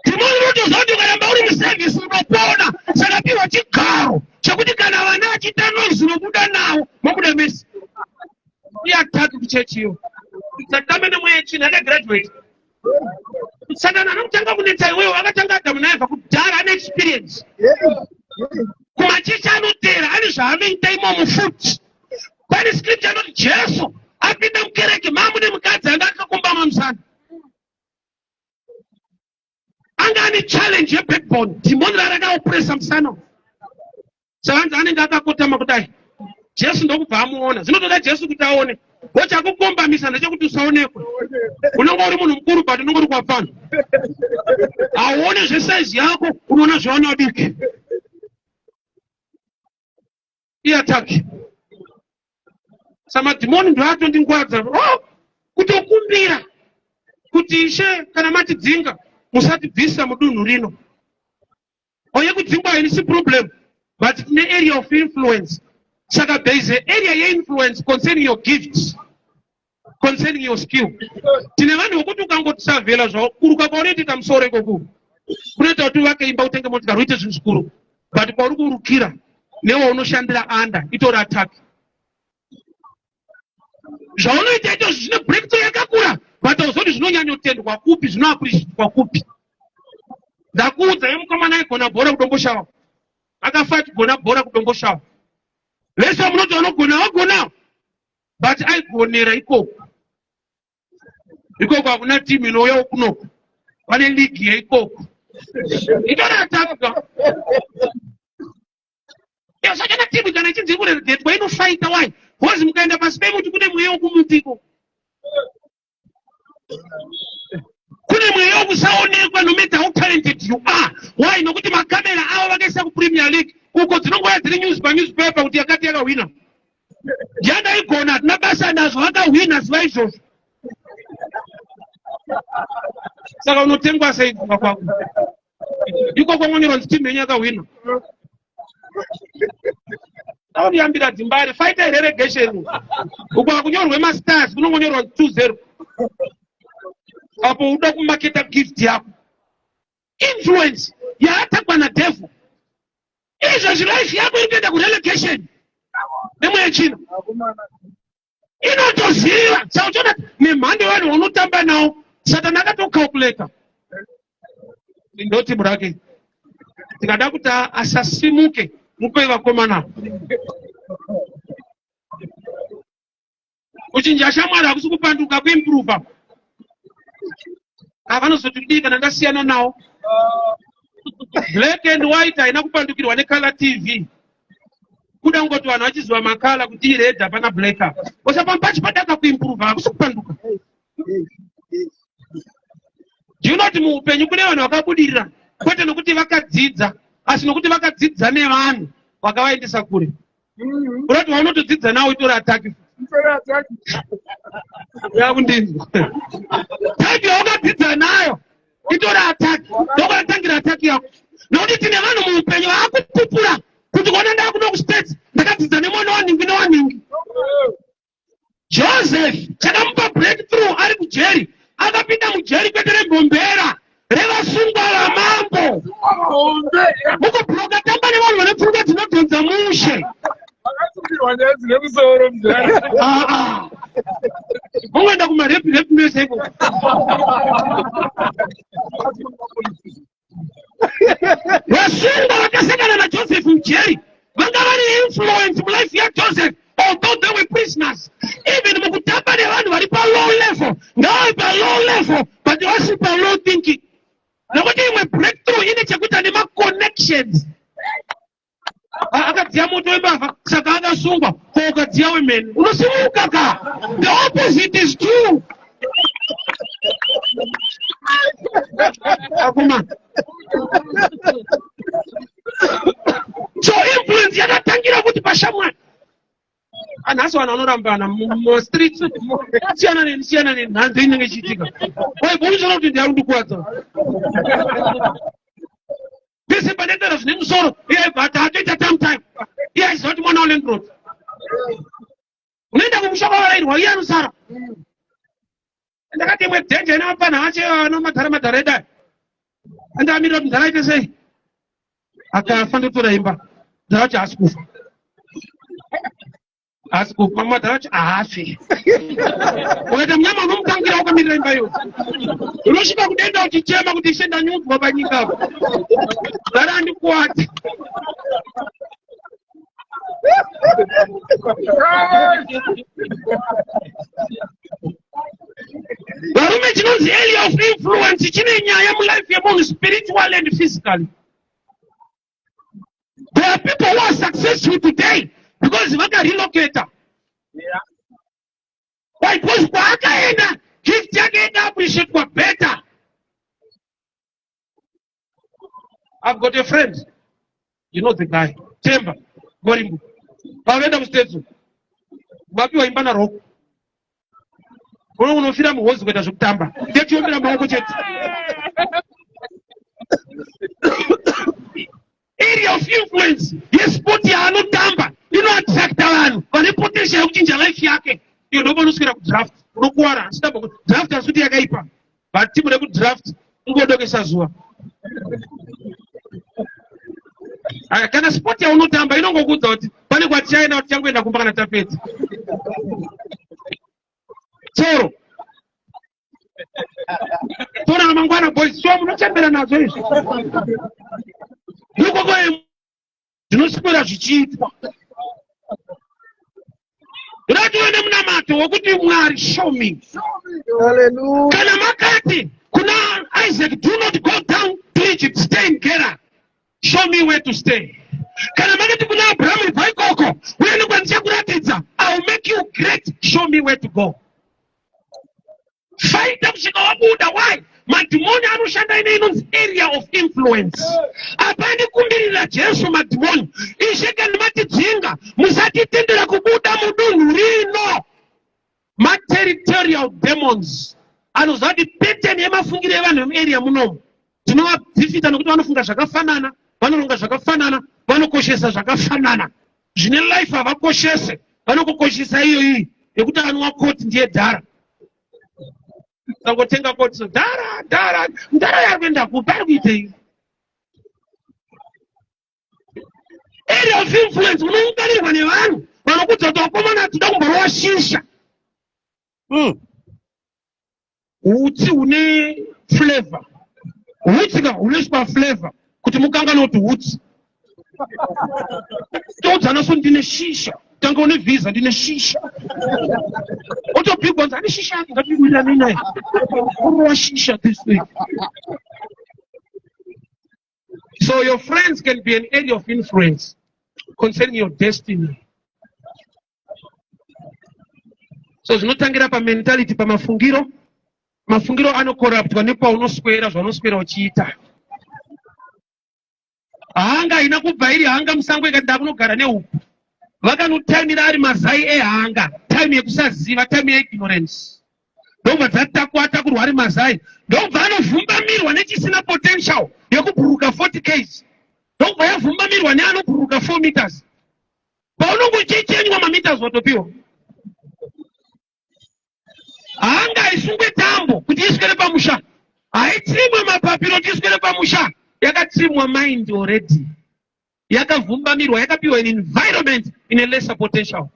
Timoni rotozoti ukaramba uri muservice unopona. Saka piwa chigaro chekuti kana vana vachita noise unobuda nawo mobuda mesi. Iye ataki kuchechiyo. Satame nemweya chini akagraduate. Satana anotanga kunetsa iwewe akatanga Adamu naEvha kudhara ane experience. Kumachechi anotera ane zvaanoita imomo futi. Pane scripture anoti Jesu apinda mukereke mamu nemukadzi anga akakombama musana. Anga ane challenge yebackbone. Dhimoni rakaopressa musana. Savanzi anenge akakotama kudai. Jesu ndokubva amuona. Zvinotoda Jesu kuti aone. Wachakukombamisa ndechekuti usaonekwe. Unenge uri munhu mukuru but unenge uri kwapana. Aone zvesize yako unoona zvaona adiki. Iye ataki. Samadhimoni ndo atondingwadza. Kutokumbira kuti Ishe kana matidzinga musatibvisa mudunhu rino. Oye kudzingwa haisi problem but tine area of influence. Saka there is an area of influence concerning your gifts, concerning your skill. Tine vanhu vokuti ukangotisavhela zvavo kuruka kwaunotita musoro ikoko. Kunoita kuti uvake imba utenge motikari uite zvinhu zvikuru. But kwauri kurukira newe unoshandira anda itori ataki. Zvaunoita ito zvine breakthrough yakakura but hauzoti zvinonyanyotendwa kupi zvinoappreciatwa kupi. Ndakuudza yemukomana aigona bhora kudomboshawa. Akafa achigona bhora kudomboshawa. Vese munoti vanogona vagona but aigonera ikoko. Ikoko hakuna timu inouya kunoko. Pane ligi yeikoko. Itori ataka. Sachana timu kana ichinzi kuregetwa inofighta why? Because mukaenda pasi pemuti kune mweya wokumutiko. Kune mweya wokusaonekwa no matter how talented you are. Why? Nokuti makamera avo vakaisa kuPremier League. Uko dzinongoya dziri newspaper kuti yakati yakawina. Yanga igona hatina basa nazvo vakawina zuva izvozvo. Saka unotengwa sei kunga kwako. Iko kwamonyorwa nzi timu yenyu yakawina. Auniyambira dzimbari fighter relegation. Uko hakunyorwe masters kunongonyorwa 2-0. Apo uda kumaketa gift yako. Influence yaatakwa na devil. Izvo zvilife yako inoenda kurelegation. Nemweya chino. Inotoziva. Saka uchiona nemhando yevanhu vanotamba nawo Satani akatocalculata. ndoti murake tikada kuti asasimuke mupe vakomana uchinja shamwari akusi kupanduka kuimprova avanozoti kana ndasiyana nawo black and white haina kupandukirwa necolor tv kuda ngoti vanhu vachiziva makala kuti red hapana black apa osapa pachipadaka kuimprova akusi kupanduka ndinoti muupenyu kune vanhu vakabudirira kwete nokuti vakadzidza asi nokuti vakadzidza nevanhu vakavaendesa kure kuroti vaunotodzidza nawo itori ataki yakundinzwa taki yaukadzidza nayo itori ataki ndokunatangira ataki yako nokuti tine vanhu muupenyu vaakupupura kuti kuona ndakuno kustates ndakadzidza nemwana waningi Joseph chakamupa breakthrough ari kujeri akapinda mujeri kwete rembombera revasungwa vamambo mukubhuroka tamba nevanhu vane pfungwa dzinodhonza mushe mungoenda kumarepi mese iko vasungwa vakasangana naJoseph mujeri vanga vari influence mulife yaJoseph although they were prisoners even mukutamba nevanhu vari palow level ngave palow level but vasi palow thinking nokuti imwe breakthrough ine chekuita nemaconnections akadziya moto wembavha saka akasungwa ko ukadziya wemene unosimuka ka the opposite is true akuma so influence yakatangira kuti pashamwari anhasi vanhu vanorambana mumastreets siyana neni nhanze inenge ichiitika waibounisana kuti ndiyari kundikuwadza pese panetera zvine musoro but hatoita time iye aiziva kuti mwana walengrod unoenda kumusha kwavarayirwa iye anosara ndakati imwe dhenja ine mapanha ache anomadhara edai andamirira kuti ndara aite sei akafa ndotora imba ndara kuti haasi kufa asi kufa madhara kuti haafe ukaita munyama unomutangira ukamirira imba iyo unosvika kudenda uchichema kuti ishe ndanyudzwa panyika apo dhara handikuwati varume chinonzi area of influence chine nyaya mulife yemunhu spiritually and physically. There are people who are successful today because vakarelocata. Why? Because kwaakaenda gift yake enda appreciate kwa better. I've got a friend, you know the guy, Temba Gorimbu. Pavenda kustates vapiwa imba na rock unofira muhozi kuita zvekutamba ndechiombera maoko chete. Area of influence yesport yaanotamba inoattracta vanhu vane potential yekuchinja life yake. Iyo ndopanoswera kudraft unokuwara draft hasi kuti yakaipa but timu rekudraft ungodokesa zuva. Kana sport yaunotamba inongokuudza kuti pane kwatichaenda kuti changoenda kumba kana tapedza tsoro tona mangwana boys so munochembera nazo izvi ndikoko zvinoswera zvichiitwa. Ngatione munamato wokuti Mwari show me. Hallelujah. Kana makati kuna Isaac, do not go down to Egypt, stay in Gerar. Show me where to stay. Kana makati kuna Abraham vaikoko uye kwanisa kuratidza I will make you great, show me where to go. Fight kusvika wabuda. Why? Madhimoni anoshanda ine inonzi area of influence. Apani kumbirira Jesu madhimoni. Ishe kana matidzinga musatitendera kubuda mudunhu rino. Materitorial demons anozvati pattern yemafungiro evanhu vemuarea munomu tinovadhifita nokuti vanofunga zvakafanana, vanoronga zvakafanana, vanokoshesa zvakafanana. Zvine life havakoshese, vanokukoshesa iyo iyi yekuti anwa koti ndiye dhara. Sangotenga koti dhara yakuenda kupi ari kuitei. Area of influence unounganirwa nevanhu vanokudza kuti wakomana tinoda kumborova shisha. Utsi hune flavor Hutsika unoiswa flavor kuti mukanga noti hutsi. Todzana so ndine shisha. Tanga une visa ndine shisha. Otopigwa ndani shisha yake ngapigwira ninaye. Unowa shisha this week. So your friends can be an area of influence concerning your destiny. So zvinotangira pa mentality pa mafungiro. Mafungiro ano corruptwa nepa unoswera zvanoswera uchiita. Hanga ina kubva iri hanga musango ikati kunogara neuku. Vakanotaimira ari mazai ehanga, time yekusaziva, time yeignorance. Ndobva dzatakurwa ari mazai. Ndobva anovhumbamirwa nechisina potential yekubhuruka 40 km. Ndobva yavhumbamirwa neanobhuruka 4 meters. Paunongochechenywa mameters watopiwa. Hanga haisungwe tambo kuti iswere pamusha. Haitsimwe mapapiro kuti iswere pamusha. Yakatsimwa mind already. Yakavhumbamirwa, yakapiwa an environment in a lesser potential.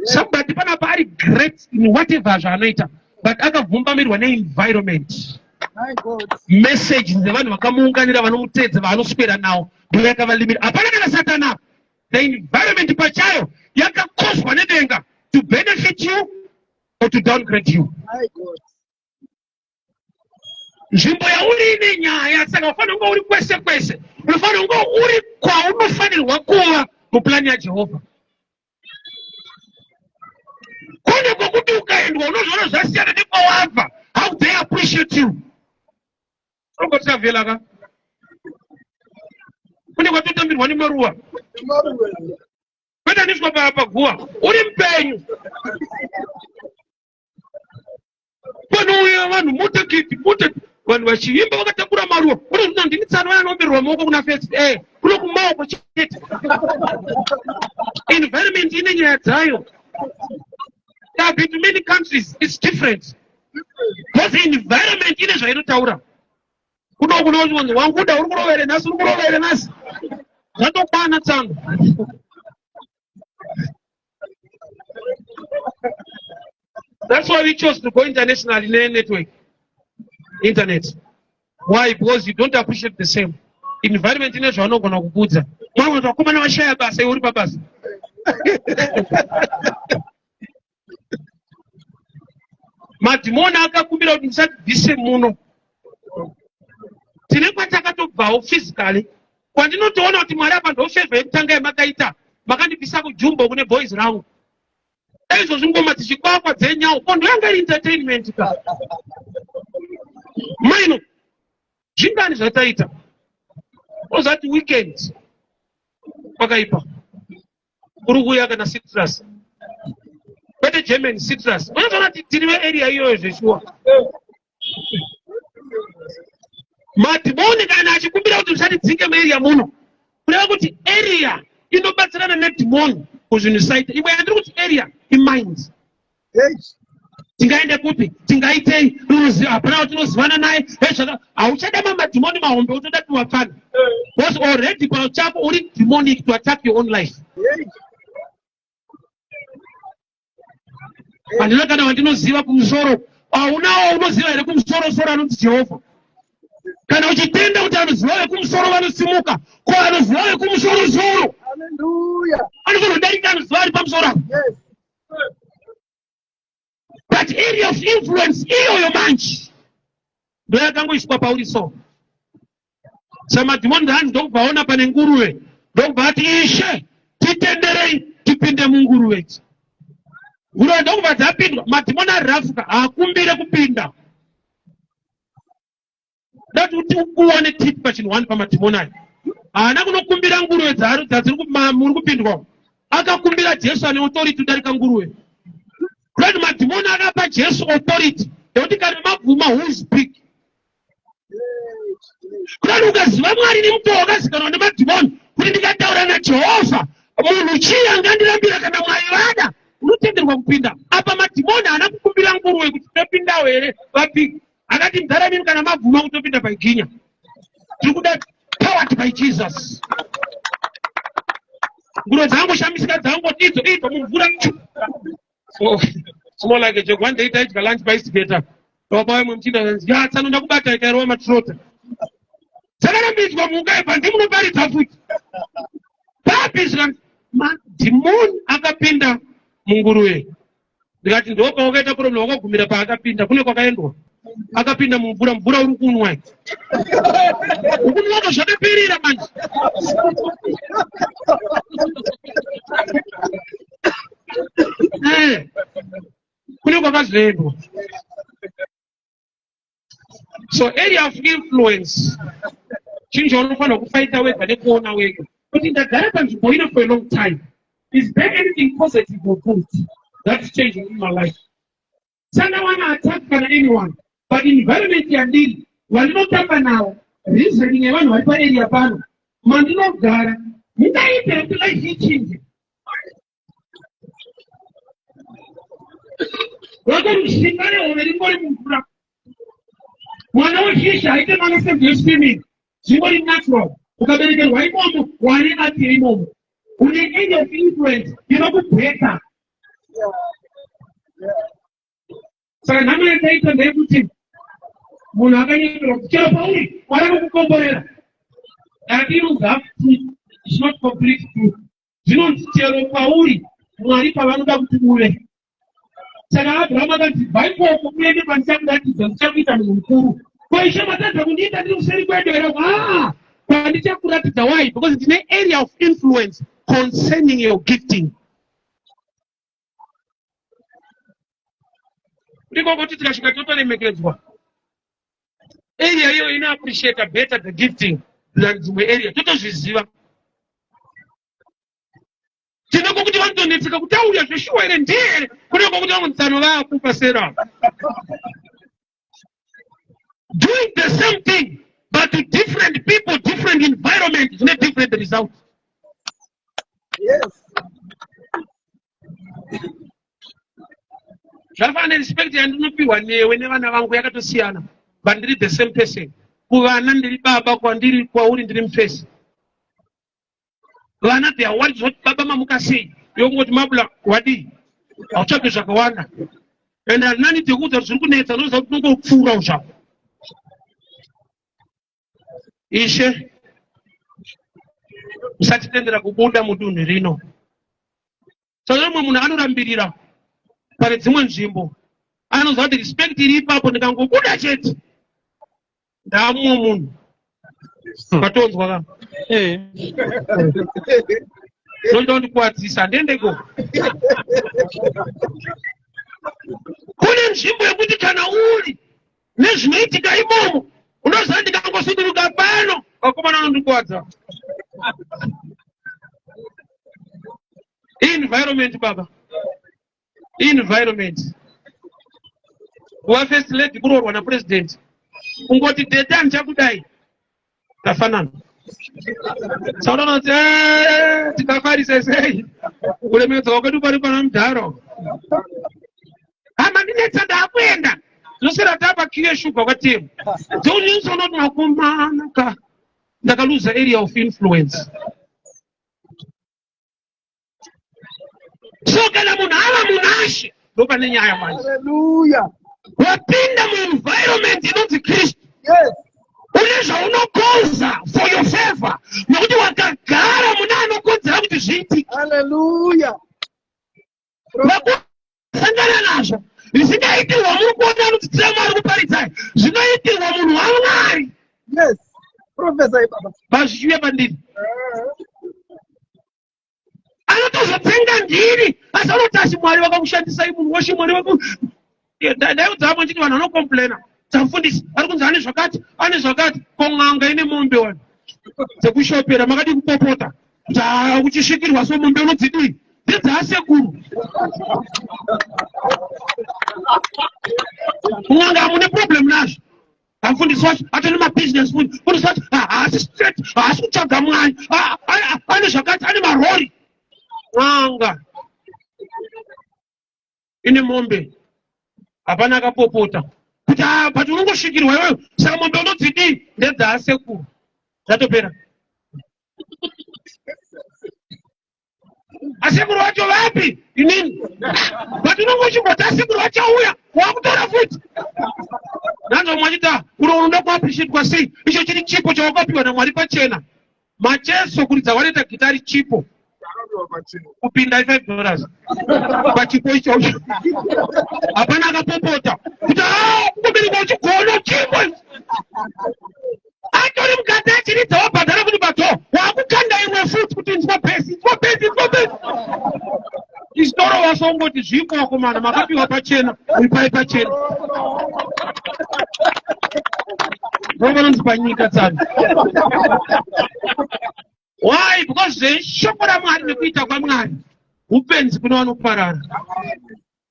Somebody panapa ari great in whatever zvaanoita, but akavhumbamirwa ne-environment. Message dzevanhu vakamuunganira vanomutedza vanoswera nawo ndiyo yakavalimira. Hapana kana satana. The environment pachayo yakakozwa nedenga to benefit you or to downgrade you. Nzvimbo yauri ine nyaya, saka ufanira kunge uri kwese kwese. Unofanira kunge uri kwaunofanirwa kuva muplani yaJehovha. Kune kwokuti ukaendwa unozviona zvasiyana nekwawabva. How they appreciate you. Ungotisavhela ka. Kune kwatotambirwa nemaruwa. Kwete ndiswa paguwa. Uri mupenyu. Panouya vanhu mutekiti, vanhu vachiimba vakatakura maruwa. Unozvina ndini tsano vanoomberwa maoko kuna first. Kuno kumaoko chete. Environment ine nyaya dzayo. There have been to many countries, it's different. Because the environment ine zvainotaura. Kuno kuno wanguda uri kurovere nasi. Zvatokwana tsano. That's why we chose to go international in a network. Internet. Why? Because you don't appreciate the same. Environment in a journal gonna good. Madimona akakumbira kuti ndisabvise muno. Tine kwatakatobvawo physically. Kwandinotoona kuti Mwari apa ndofevha yekutanga yamakaita. Makandibvisa kujumbo kune boys round. Ezo zvingoma tichikwakwa dzenyawo kondo yanga iri entertainment ka. Maino. Zvingani zvataita. Ozati weekend. Pakaipa. Uruguya kana citrus. Kwete German citrus. Unozoona kuti tiri area iyoyo zveshuwa. Madhimoni kana achikumbira kuti musatidzinge muarea muno. Kureva kuti area inobatsirana nedhimoni kuzvinisaita. Imwe yandiri kuti area imind. Tingaende kupi? Tingaitei? Hapana kuti tinozivana naye. Hauchadama madhimoni mahombe utoda kuti wafana. Because already pano chako uri demonic to attack your own life. Handina kana wandinoziva kumusoro. Haunawo unoziva here kumusoro soro anonzi Jehovha. Kana uchitenda kuti anoziva vekumusoro vanosimuka, ko anoziva vekumusoro soro. Hallelujah. Anozodarika anoziva ari pamusoro apo. Yes. But area of influence iyoyo manje ndo yakangoiswa pauri so. Samadhimoni ndani ndokubvaona pane nguruve. Ndokubva ati Ishe titenderei tipinde munguruve idzi. Nguruve ndokubva dzapindwa. Madhimoni arirafuka haakumbire kupinda. Dati kuti uone tip pachinhu wani pamadhimoni aya. Haana kunokumbira nguruve dzadziri muri kupindwa. Akakumbira Jesu ane authority kudarika nguruve. Kuti madhimoni akapa Jesu authority yekuti kana mabvuma who is big. Kuti ukaziva Mwari nemuto wakazikanwa nemadhimoni kuti ndikataura naJehovha munhu chii angandirambira kana Mwari vada unotenderwa kupinda. Apa madhimoni haana kukumbira nguruve kuti topindawo here vapiki. Akati mdharamini kana mabvuma kutopinda paiginya. Tiri kuda powered by Jesus. Nguruve dzangoshamisika dzangoti idzo mumvura. So, small like a joke. One day, I lunch by skater. Papa, I'm going to tsanonda kubata ikairova matrota. Sakarambidzwa mungaipa ndimunoparidza futi. Papizwa madhimoni akapinda munguruve. Ndikati ndopa wakaita problem wakagumira paakapinda kune kwakaendwa. Akapinda mumvura, mvura uri kunwa. Ukunwa zvakapirira manje. Kune kwakazoendwa. So area of influence. Chinhu unofanira kufaita wega nekuona wega. Kuti ndagara panzvimbo ino for a long time. Is there anything positive or good that's changing in my life? Sana wana attack kana anyone. But environment yandiri, vandinotamba nawo, reasoning yevanhu vari paarea pano, mandinogara, mungaite kuti life ichinje. Vakarushinga nehove ringori mumvura. Mwana weshisha haite mwana seveswimming, zvingori natural. Ukaberekerwa imomo, wanenga tiri imomo. Une age of influence, inokubheka. Saka nhamo yandaita ndeyekuti munhu akanyengerwa kuti chero pauri wari kukukomborera. That you have to, it's not complete truth. Zvinonzi chero pauri Mwari pavanoda kuti uve. Saka Abraham akanzi bhaikoko muende pandichakuratidza ndichakuita munhu mukuru. Ko Ishe matadza kundiita ndiri kuseri kwedera. Pandichakuratidza. Why? Because it's an area of influence concerning your gifting. Ndiko kuti tikasvika totolemekedzwa. Area hiyo ina appreciate better the gifting than dzimwe area. Totozviziva. Tinoko kuti vanonetseka kuti auya zveshuwa here ndiye. Kunoko kuti vamwe nzano vakupa sera. Doing the same thing but to different people, different environment, it's not different result. Yes. Zvafana respect yandinopiwa newe nevana vangu yakatosiyana. But ndiri the same person. Kuvana ndiri baba, kwandiri kwauri ndiri mupesi. Vana they are worried zoti baba mamuka sei. Yongoti mabula wadi. Auchape zvakawanda. And nani tekuudza zviri kunetsa noza kuti nongopfuura uzvako. Ishe musatitendera kubuda mudunhu rino. Saka umwe munhu anorambirira pane dzimwe nzvimbo. Anoziva kuti respect iri ipapo ndikangobuda chete. Ndamumwe munhu. Katonzwa ka. Ndoda ndikuwadzisa ndendeko. Kune nzvimbo yekuti kana uri nezvinoitika imomo unoziva ndikangosunduruka pano vakomana vanondikuwadza. Environment baba. Environment. Kuva first lady kuroorwa napresident. Kungoti deta ndichakudai. Tafanana. Saka unoti tikafarisa sei. Kulemedzwa kwedu pari pana mudharo. Hama ndinetsa ndakuenda. Zosera tapa kiye shuga kwatemu. Dzoniso not makomana ka. Ndakaluza area of influence. So kana munhu ava munashe ndopane nyaya manje. Hallelujah. Wapinda mu environment inonzi Kristu. Yes. Une zvaunokonza for your favor. Nokuti wakagara muna anokonzera kuti zviitike. Hallelujah. Vakusangana nazvo zvisingaitirwa muri kuona anodzidzira Mwari kuparidzai. Zvinoitirwa munhu waMwari. Yes. Prophesy baba. Pazvichiuya pandiri. Anotozotsenga ndiri. Asi anoti Mwari vakakushandisai munhu weshe Mwari vaku. Ndaiudza hapo nditi vanhu vanocomplaina. Tamufundisi ari kunzi ane zvakati kong'anga ine mombe wani dzekushopera makadi kupopota kuti uchisvikirwa so mombe unodzidii ndedzasekuru kung'anga hamune problem nazvo. Tamufundisi wacho atone mabusiness fund fundisi wacho haasi straight haasi kutsvaga Mwari ane zvakati ane marori. N'anga ine mombe hapana akapopota kuti but unongosvikirwa iwewe saka mombe unodzidii ndedzasekuru zvatopera. Asekuru wacho vapi inini but unongochimboti asekuru vachauya wakutora futi nanzo mwachita unoda kuappreciate kwa sei icho chiri chipo chawakapiwa naMwari pachena. Macheso kuridza waleta gitari chipo kupinda $5 pachipo ichocho. Hapana akapopota kuti kubereka uchigona chipo atori mukati achiridza wabhadhara kuti bato wakukanda imwe futi kuti ndiswa bhesi. Isitoro wasongoti zvipo wakomana makapiwa pachena uipai pachena. Vanonzi panyika dzano. Why? Because shoko raMwari nekuita kwaMwari upenzi kune vanoparara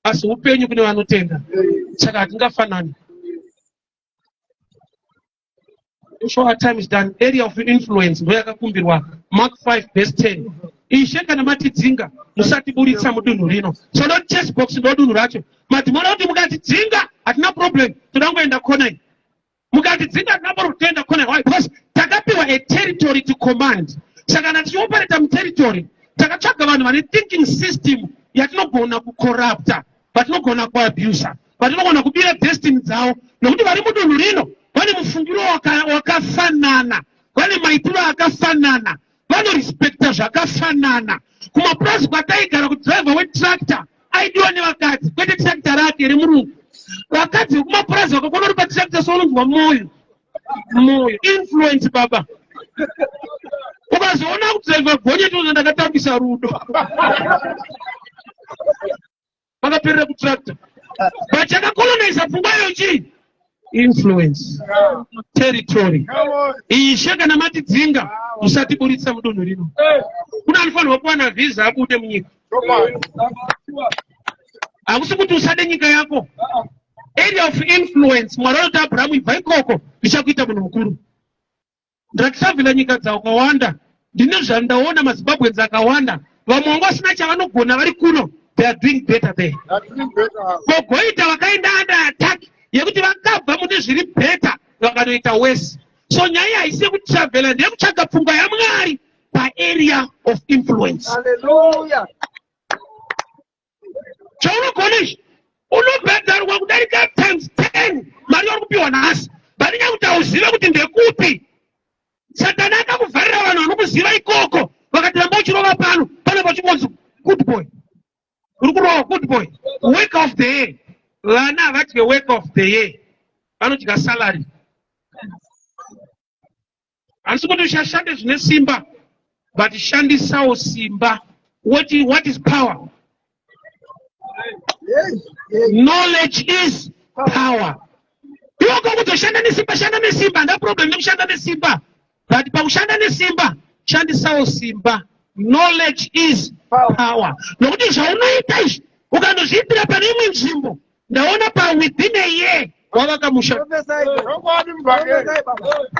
asi upenyu kune vanotenda. Saka hatingafanani. Our time is done. Area of influence ndoyakakumbirwa Mark 5:10. Ishe kana matidzinga musatiburitsa mudunhu rino. So not chess box ndo dunhu racho. Matimona kuti mukatidzinga hatina problem. Tinangoenda kona iyi. Mukatidzinga hatina problem toenda kona iyi. Why? Because takapiwa a territory to command. Saka kana tichioperata muterritory takatsvaga vanhu vane thinking system yatinogona kucorrupta, vatinogona kuabusa, vatinogona kubira destiny dzavo nokuti vari mudunhu rino vane mufungiro wakafanana, vane maitiro akafanana, vanorespecta zvakafanana. Kumapurazi kwataigara kudhiraivha wetractor aidiwa nevakadzi kwete tractor rake remurungu. Vakadzi vekumapurazi vakakona uri patractor sounonzwa moyo influence baba. Ukazoona kudhiraivha gonyeti uno ndakatambisa rudo vakaperera kutractor. But chakakolonaiza pfungwa yochi influence territory. Ishe kana matidzinga musatiburitsa mudunhu rino. Kuna anofanirwa kuwana visa abude munyika. Hakusi kuti usade nyika yako. Area of influence. Mwari anoti Abrahamu ibva ikoko ndichakuita munhu mukuru. Ndakisavhila nyika dzakawanda. Ndine zvandaona maZimbabweans akawanda. Vamwe vanga vasina chavanogona vari kuno. They are doing better there. Gogoita vakaenda under attack yekuti vakabva mune zviri better vakanoita worse. So nyaya haisi yekutravhela ndeyekutsvaga pfungwa yaMwari paarea of influence. Hallelujah. Chaunogona izvi unobhadharwa kudarika times 10 mari vari kupiwa nhasi. Barinya kuti hauzive kuti ndekupi. Satani akakuvharira vanhu vanokuziva ikoko vakati ramba uchirova pano pane pachibonzi good boy. Uri kurova good boy. Work of the year. Vana havadye work of the year. Vanodya salary. Handisi kuti ushashande zvine simba, but shandisawo simba. What is power? Knowledge is power. Iwo kutoshanda nesimba, shanda nesimba. Handa problem nekushanda nesimba. But pakushanda nesimba, shandisawo simba. Knowledge is power. Nokuti zvaunoita izvi ukandozviitira pane imwe nzvimbo ndaona pa within a year wavakamusha.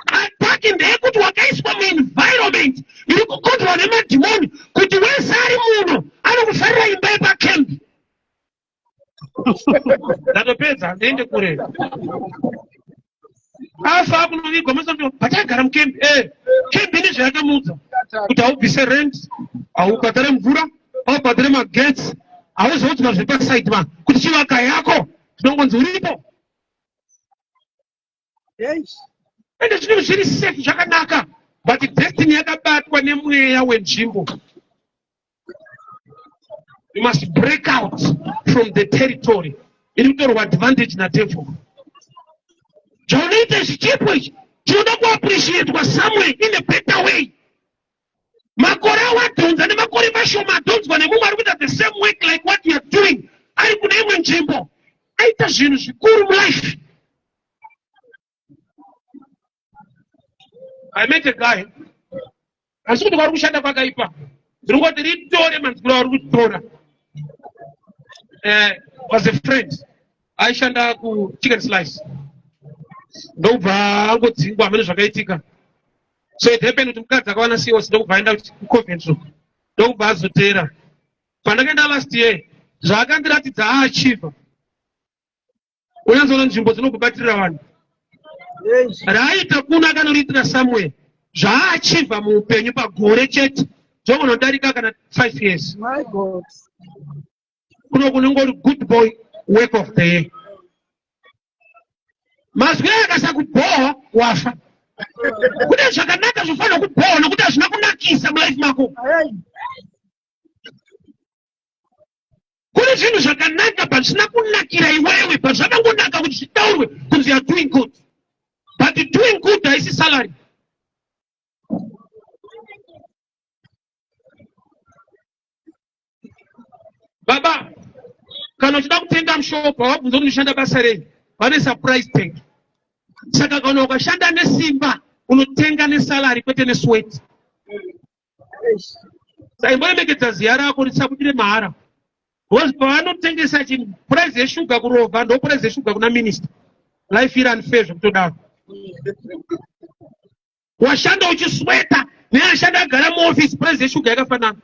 Ataki ndeyekuti wakaiswa muenvironment iri kukontrolwa nemadhimoni kuti wese ari muno anokufarira imba yepakembi. Ndatopedza ndiende kure. Afa kunovigwa masoti patagara mukembi. Kembi ine zvayakamuudza kuti haubvise rent, haubhadhare mvura, haubhadhare magetsi, hauzoudza zviri pasaidi ma kuti chivaka yako zvinongonzi uripo. Ende zvinhu zviri safe zvakanaka, but destiny yakabatwa nemweya wenzvimbo. You must break out from the territory. Iri kutorwa advantage nadevil. Zvaunoita zvichipo ichi chinoda kuappreciatwa somewhere in a better way. Makore awadhonza nemakore mashoma adhonzwa nemumwe ari kuita the same work like what you are doing. Ari kune imwe nzvimbo. Aita zvinhu zvikuru mulife. I met a guy. Handisi kuti vari kushanda kwakaipa. Ndinongoti ritore manzikiro vari kutora. Was a friend. Aishanda ku chicken slice. Ndobva angodzingwa mene zvakaitika. So it happened kuti mukadzi akawana COS ndokubva aenda kuCoventry. Ndokubva azotera. Pandakaenda last year, zvaakandiratidza aachiva. Unyanzoona nzvimbo dzinokubatirira vanhu. Raaita kuno akanoritira somewhere. Zvaachiva muupenyu pagore chete. Zvonodarika kana 5 years. My God. Kuno kunongori good boy work of the year. mazwi akasakuboha wafa. Kuti zvakanaka zvofanira kuboha nokuti hazvina kunakisa mulife mako. Kuti zvinhu zvakanaka but zvisina kunakira iwewe but zvakangonaka kuti zvitaurwe kunzi you are doing good. But doing good haisi salary. Baba, kana uchida kutenga mushopa wabvunza kuti unoshanda basa rei, vane surprise tag. Saka kana ukashanda nesimba unotenga nesalary kwete nesweat. Saimboremekedza ziya rako risabudire mahara. Pavanotengesa chinhu price yeshuga kurovha ndo price yeshuga kuna minister. Life iri unfair zvekutodaro. Washanda uchisweta neashanda agara muoffice price yeshuga yakafanana.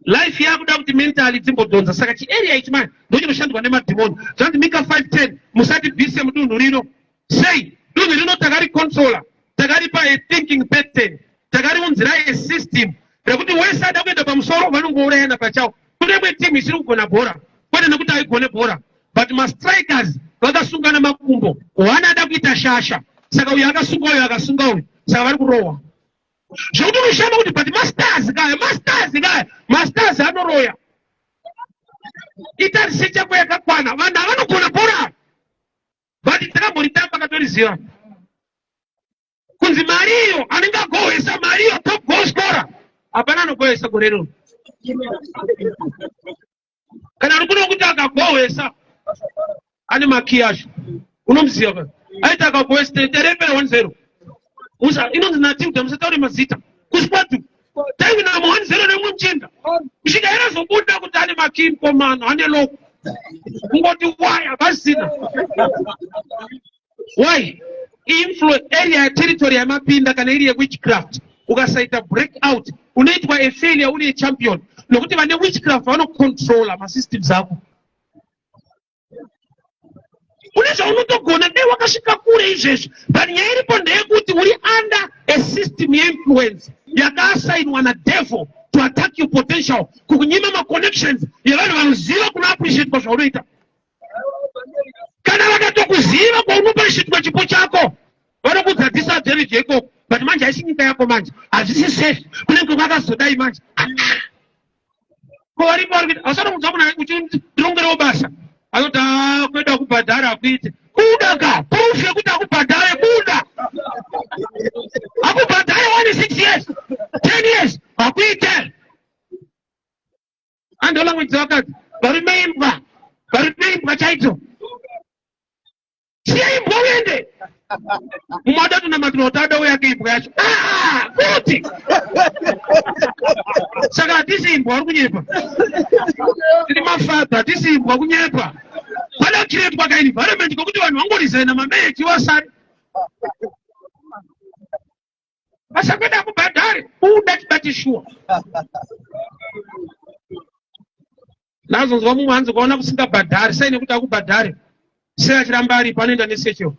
Life yakuda kuti mentally dzimbodonza. Saka chiarea ichi manje ndochinoshandwa nemadhimoni. Zvanzi Mika 5:10 musati bvise mudunhu rino. Sei dunhu rino takari controller, takaripa a thinking pattern, takariunzira a system rekuti wese ada kuenda pamusoro vanongourayana pachawo. Kune mwe team isiri kugona bhora kwete nekuti haigone bhora but mastrikers vakasungana makumbo. Wana ada kuita shasha saka uyu akasunga uyu akasunga uyu saka vari kurohwa. Zvokuti unoshamba kuti but masters anoroya. Ita research yako yakakwana vanhu havanogona bhora but takamboritamba katoriziva kunzi Mariyo anenge agohwesa Mariyo top goal scorer. Hapana anogohwesa gore rino. Kana uri kuno kuti akagohwesa ane maki acho unomuziva ka aiti akagohwesa terepera 1-0 inonzi natimu tamusatauri mazita kusipatu taivina 1-0 nemwe muchinda kusvika yarazobuda kuti ane maki mukomano ane loko kungoti why havasina why influence area ya territory yamapinda kana iri yewitchcraft ukasaita breakout unoitwa a failure uri champion nokuti vane witchcraft vanocontrola masystems ako. Une zvaunotogona dai wakasvika kure izvezvi but nyaya iripo ndeyekuti uri under a system yeinfluence yakaasainwa nadevil to attack your potential kukunyima maconnections yevanhu vanoziva kuno appreciate kwazvaunoita. Kana vakatokuziva kwaunoappreciatwa chipo chako vanokudza disadvantage ikoko but manje haisi nyika yako manje hazvisi safe kunenge kwakazodai manje kovaripo vari kuita hausanoudza munhu uchitirongerewo basa anoti kweda kubhadhara akuite buda ka proof yekuti akubhadhare buda akubhadhare 1 years 10 years akuite andolanguidza vakati varimeimbwa chaito siya imbwa uende mumada tunamatinota adawo yake imbwa yacho kuti saka hatisi imbwa vari kunyepa tiri mafadha hatisi imbwa kunyepa pada kiretwa ka environment kokuti vanhu vangorizaina mamechi wasari vasakweda kubhadhare uda chibatishuwa nazonzwa mumwe hanzi kwaona kusingabhadhari sai nekuti akubhadhare sei achiramba aripo anoenda nesecho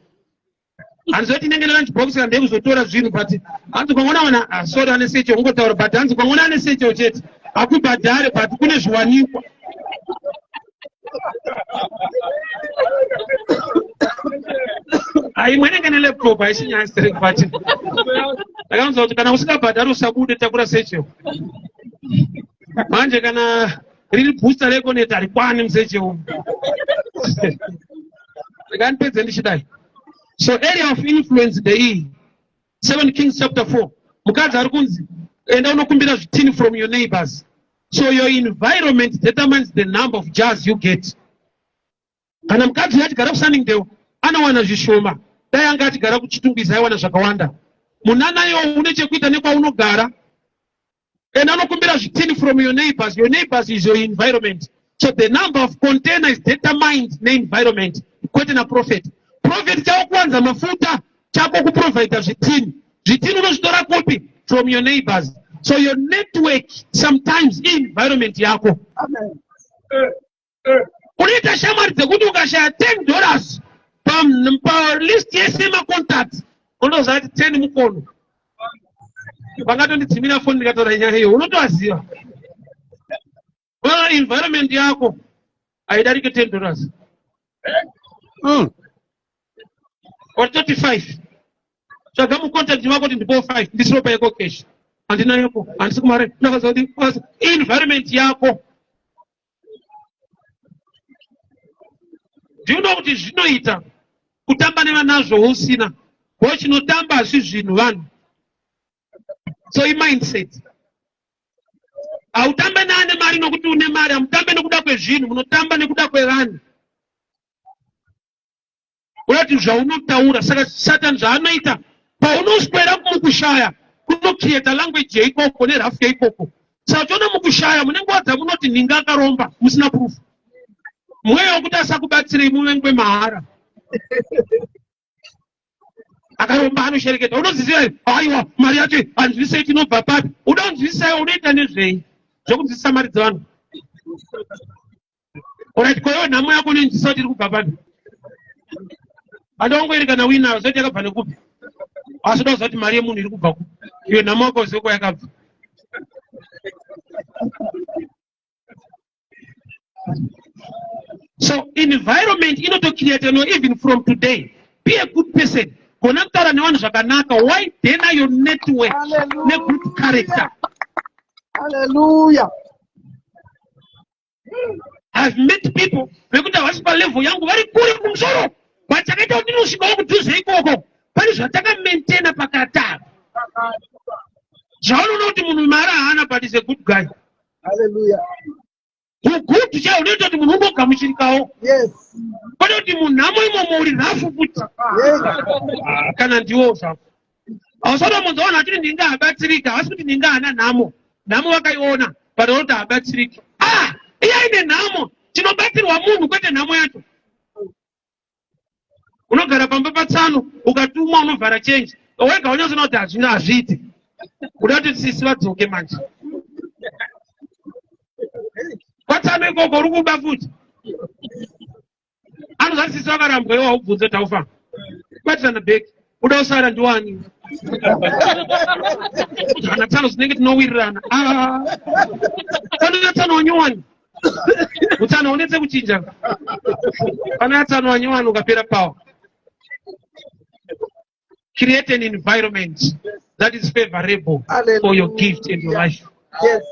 hanzoti nenge lunch box kandei kuzotora zvinhu but hanzi kwamona sorry ane secho ungotaura but hanzi kwamona ane secho chete akubhadhare but kune zviwanikwa imwe nenge nelaptop haisi nyaya straight but ndakanzwa kuti kana usingabhadhari usabude takura secho manje kana riri booster rekonet harikwani museche umu ndikanipedze ndichidai. So area of influence ndei 7 Kings chapter 4 mukadzi ari kunzi enda unokumbira zvitini from your neighbors. So your environment determines the number of jars you get. Kana mukadzi achigara kuSunningdale anawana zvishoma dai anga achigara kuChitungwiza aiwana zvakawanda. Munanayo une chekuita nekwaunogara enda unokumbira zvitini from your neighbors. Your neighbors is your environment. So the number of containers determines the environment. Kwete na prophet chako kwanza mafuta chako kuprovide zvitini unozvitora kupi from your neighbors. So your network sometimes environment yako. Unoita shamari dzekuti ukashaya $10 palist yese macontacts unozati 10 mukono vangatondidzimira foni ndikataura nyaya iyo unotoaziva environment yako haidariki $10. or 35 tsvaga mucontact wako kuti ndipo 5 ndisiropa yako cash handina yako handisi kumari nakazoti environment yako. Ndinoda kuti zvinoita kutamba nevanazvo usina bo chinotamba hazvi zvinhu vanhu. So mindset hautambe neane mari nokuti une mari, hamutambe nekuda kwezvinhu, munotamba nekuda kwevanhu. Urati zvaunotaura. Saka Satan zvaanoita paunoswera mukushaya kunocreata language yaikoko nerafu yaikoko. Saka uchiona mukushaya mune nguva dzamunoti ninga akaromba musina proof. Mweya wekuti asakubatsirei muvengwe mahara. Akaromba anoshereketa. Unoziziva aiwa mari yacho hanzwisei tinobva papi. Uda kunzwisai unoita nezvei zvokunzwisisa mari dzavanhu. Alright, kwa hiyo nhamo yako unonzwisisa kuti iri kubva papi. Adongoerekana wina zoti yakabva nekupi. Asi uda kuzoti mari yemunhu iri kubva kupi. Iyo nhamo yako zoko yakabva. So environment inotocreate even from today. Be a good person. Gona kutaura nevanhu zvakanaka. Why then are your network ne good character? Hallelujah. I've met people vekuti havasi palevel yangu vari kure kumusoro, but chakaita kuti ndinosvikawo kudhuze ikoko pane zvataka-maintaina pakataro. Zvaunoona kuti munhu mari haana, but is a good guy. Hallelujah. Kugutu chaiwo unoita kuti munhu ungogamuchirikawo. Yes. Kwete kuti munhamo imomo uri rafu futi. Yes. Kana ndiwo zvako. Hausada munzaona achiti ndinga habatsirika, hasi kuti ndinga hana nhamo. Nhamo vakaiona, but unoti habatsiriki. Iye ine nhamo, chinobatsirwa munhu kwete nhamo yacho. Unogara pamba patsano, ukatumwa unovhara change. Wega unyazoona kuti hazvina hazviiti. Kuda kuti sisi vadzoke manje. Kwatsano ikoko uri kuba futi. Anozati sisi vakarambwa iwo haubvunze taufa. Batisana bheki, uda kusara ndiwani. Kana tsano zinenge tinowirirana. Kana tsano wanyowani. Utsano unetse kuchinja. Kana tsano wanyowani ukapera power. Create an environment that is favorable for your gift and your life. Yes.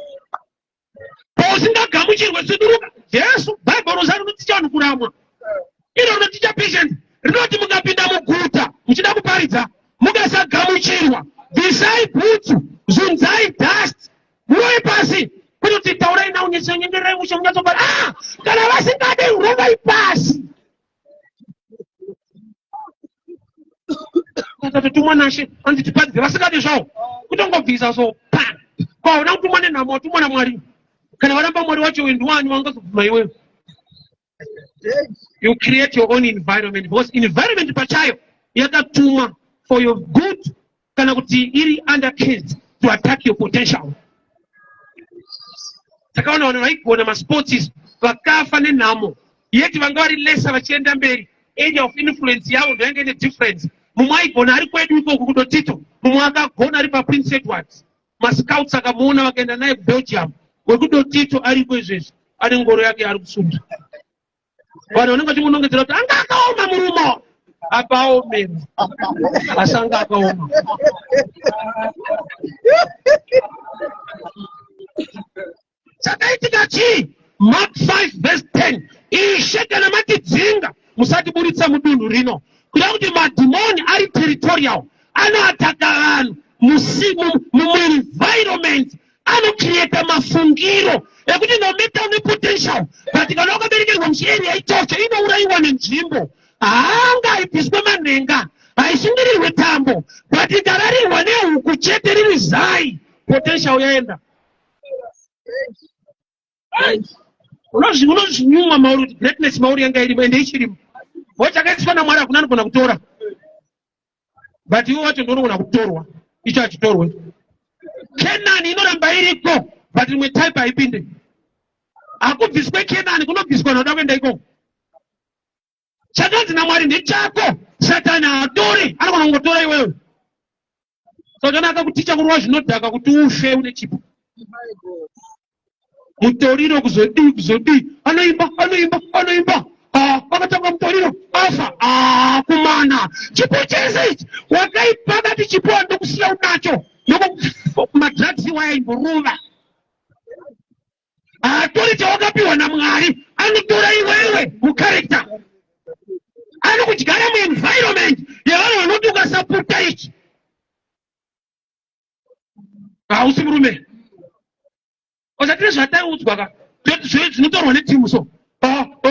Usingagamuchirwe suduruka. Yesu, Bible rozari unoticha vanhu kuramwa. Iro unoticha patient. Rinoti mukapinda muguta, muchida kuparidza, mukasagamuchirwa, bvisai bhutsu, zunzai dust, muroi pasi, kuti taurai navo nyengererai mushe munyatsopara. Kana vasingade rovai pasi. Tumwa nashe anditipadze vasingade zvavo kutongobvisa so pa kwaona kutumwa nenhamo watumwa naMwari. Kana varamba Mwari wacho wendiwani wangazobvuma iwewe. You create your own environment, because environment pachayo yakatumwa for your good kana kuti iri undercast to attack your potential. Takaona vanhu vaigona masports vakafa nenhamo yeti vanga vari lesa vachienda mberi. Area of influence yavo ndoyange ine difference. Mumwe aigona ari kwedu ikoko kudotito, mumwe akagona ari paPrince Edward. Mascouts akamuona vakaenda naye kuBelgium. Wekudotito ariko izvezvi ane ngoro yake ari kusunda. Vanhu vanenge vachimunongedzera kuti anga akaoma murumo. Apa aomera. Asi anga akaoma. Chakaitika chii? Mark 5 verse 10. Ishe kana matidzinga musatiburitsa mudunhu rino. Kuda kuti madhimoni ari territorial, anoataka vanhu mu-environment, anocreate mafungiro ekuti no matter une potential, but kana wakaberekerwa muchiarea ichocho inourayiwa nenzvimbo. Haangaibviswe manhenga, haishingirirwe tambo, but ikararirwa nehuku chete riri zai, potential yaenda. Unozvinyuma mauri kuti greatness mauri yanga irimo ende ichirimo. Wachakaiswa naMwari hakuna anogona kutora. But iwe wacho ndinogona kutorwa. Icho hachitorwe. Kenani inoramba iriko, but imwe type haipinde. Hakubviswe Kenani, kunobviswa noda kuenda ikoko. Chakanzi naMwari ndechako, Satani haatori, anogona kungotora iwewe. So kana akakuticha kurwa zvinodhaka kuti ufe une chipo. Mutoriro kuzodi, anoimba. Akatanga mutoriro, afa. chipo chese ichi wakaipakati chipo ndokusiya unacho ndokumadrugs waimboruva atori chawakapiwa naMwari anotora iwewe mukarekta anokudyara muenvironment yevanhu vanoti ukasapota ichi hausi murume osatine zvataiudzwa ka zvinotorwa netimu so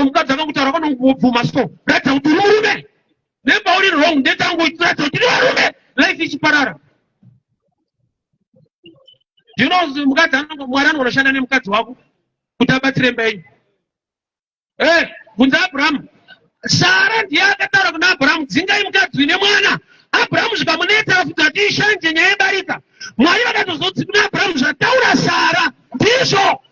mukadzi akangutaura kanobvuma so ratidza kuti uri murume nemba uri wrong ndetangoratidza kuti uri varume life ichiparara ndinozi mukadzi Mwari anoshanda nemukadzi wako kuti abatsire mbenyu bvunza Abrahamu. Sara ndiye akataura kuna Abrahamu dzingai mukadzi ine mwana. Abrahamu zvikamunetsa afuta kuti ishanje nyaya yebarika. Mwari vakatozodzi kuna Abrahamu zvataura Sara ndizvo.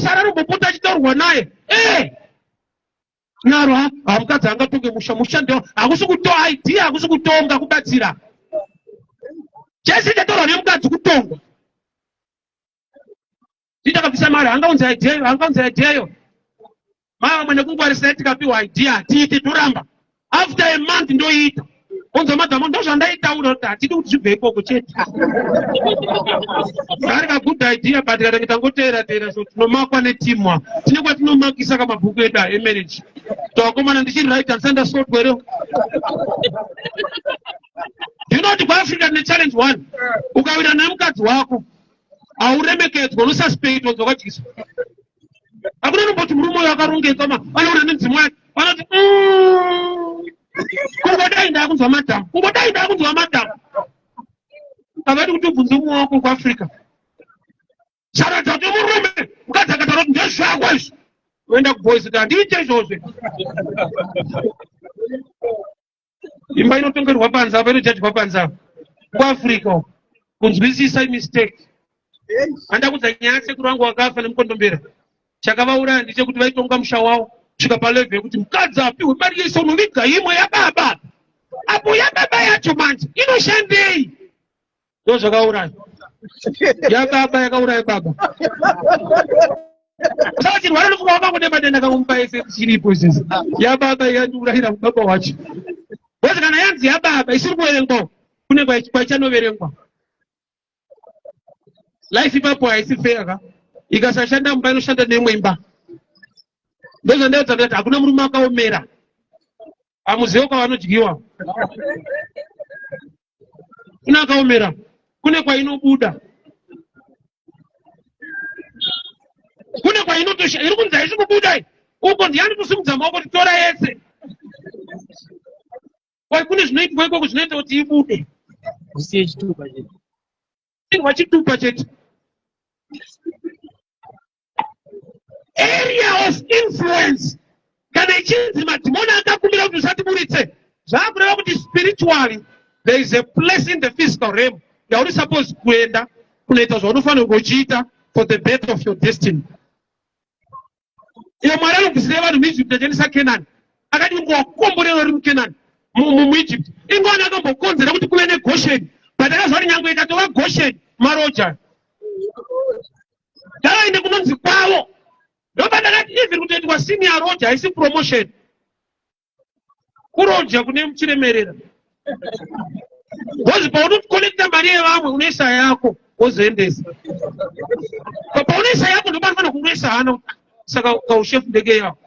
Sara anombopota achitaurwa naye naro mukadzi angatonge musha ndio hakusi kutoa idea, hakusi kutonga kubatsira. Chese chataurwa nemukadzi kutonga. Titakabvisa mari hangaunza ideayo mama mwene kungwarisa tikapiwa idea tiite toramba after a month ndoita onza madhamu ndozvandaitaura kuti hatidi kuti zvibve ikoko chete ari ka good idea but tangoteera so tinomakwa netimu tine kwatinomakisa kamabhuku edu emarriage twakomana ndichiri right and center sort kwero ndinoti kwaAfrica tine challenge 1 ukawira nemukadzi wako auremekedzwa unosuspect wakadyisa hakuna nomboti murume uyo akarongedzwa vanoona nedzimu yake vanoti kungodai ndakunzwa madhamu avati kuti ubvunze mumwe wako kuAfrica charadza kuti murume mukadzi akataura kuti ndezvako izvi uenda kuboys kuti handiite izvozve imba inotongerwa panze apa inojajwa panze apa kuAfrica kunzwisisa imistake. Handa kudza nyaya sekuru wangu wakafa nemukondombera chakavauraya ndechekuti vaitonga musha wavo kusvika palevhel yekuti mukadzi apiwe mari yese unoviga imwe yababa apo yababa yacho manje inoshandei ndo zvakauraya yababa yakauraya baba saka chirwere nofunga wakangodema kamupa ese chiripo izezi yababa yandiurayira mubaba wacho bozi kana yanzi yababa isiri kuverengwawo kune kwaichanoverengwa. Life ipapo haisi fair ikasashanda mumba inoshanda neimwe imba ndozvandaudza kuti hakuna murume akaomera hamuzivo kwavanodyiwa kuna akaomera kune kwainobuda kune kwainotosha iri kunzi haisi kubuda uko ndiani kusimudza maoko kuti tora yese kune zvinoitwa ikoko zvinoita kuti ibude usiye chitupa chete wachitupa chete. Area of influence kana ichinzi madhimoni akakumbira kuti usatiburitse zvakureva kuti spiritually there is a place in the physical realm yauri supposed kuenda kunoita zvaunofanira kuchiita for the birth of your destiny. Iyo Mwari anobvisire vanhu muEgypt achendesa Kenani akati wakomborera uri muKenani muEgypt ingoni akambokonzera kuti kuve neGosheni but akazva kuti nyange ikatova Gosheni maroja tavainde kunonzi kwavo ndoba ndakati even kutoitwa senior roja haisi promotion kuroja kune muchiremerera kozi paunokolekta mari yevamwe unoisa yako wozoendesa paunoisa yako ndobanofana kungoisa hana saka kaushefu ndege yako.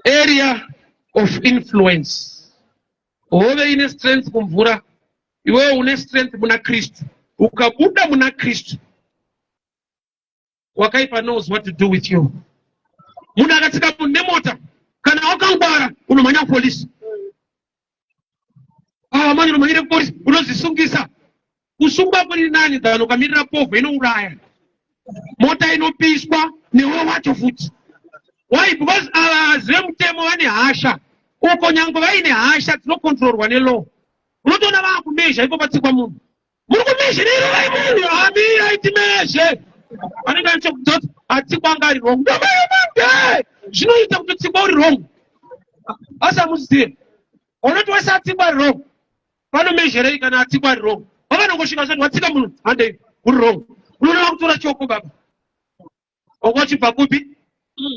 Area of influence hove ine strength kumvura iwewe une strength muna Kristu ukabuda muna Kristu wakaipa knows what to do with you. Munhu akatsika munhu nemota kana wakangwara unomhanya polisi manje unomhanyire polisi unozvisungisa kusungwa kuri nani dano ukamirira povha inouraya mota inopiswa newe wacho futi. Why? Because zvemutemo vane hasha uko nyange vaine hasha dzinokontrolwa nelaw unotoona vakumezha ipo patsikwa munhu muri kumezha neiro vai munhu amira itimezhe vanenge vanichokudoti atsikwa anga ari wrong ndomayomande zvinoita kuti tsikwa uri wrong asi hamuzive unoti wese atsikwa ari wrong vanomezherei kana atsikwa ari wrong vavanongosvika zvati watsika munhu handei uri wrong unoona kutora choko baba Ongochi pakupi,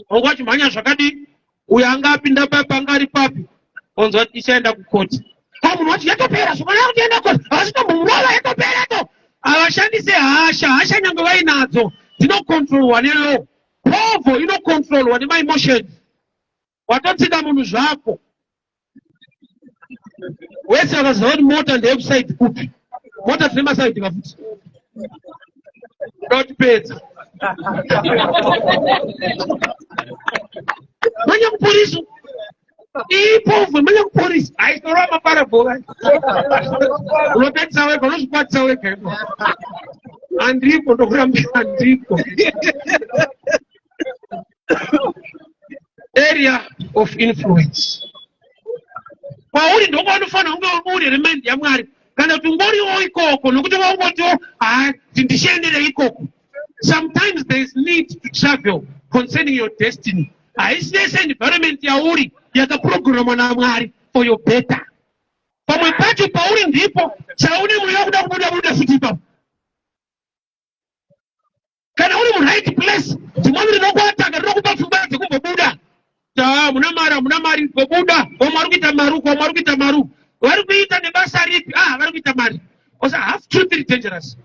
ongochi manya zvakadi, uyo anga apinda pangari papi, onzwa tichaenda kukoti. Munhu wacho yatopera, zvomana kuti enda koti, avasitomurova yatopera to. Avashandise hasha nyange vainadzo, dzinokontrolwa nelaw. Povo inokontrolwa nema emotions. Watotsika munhu zvako. Wese akaziva kuti mota ndeyekusaidi kupi. Mota dzine masaidi kafuti. Dotipedza. Manya kupolisi. Ipovo manya kupolisi. Aistorwa maparabhola. Unopedza wega, unozvikwatisa wega. Andiko ndokurambira andiko. Area of influence. Pauri ndoko anofanira kunge uri remind yaMwari. Kana kuti ungoriwo ikoko nokuti wangotiwo ndishendere ikoko. Sometimes there is need to travel concerning your destiny. Haisi yese environment yauri yakaprogramwa naMwari for your better. Pamwe pacho pauri ndipo chaune mweya kuda kubuda futi ipapo. Kana uri mu right place, dzimwe rinokuataka rinokupa pfungwa dzekumbobuda. Muna mari gobuda, omarukuita maru. Vari kuita nebasa ripi? Vari kuita mari. Because half truth is dangerous.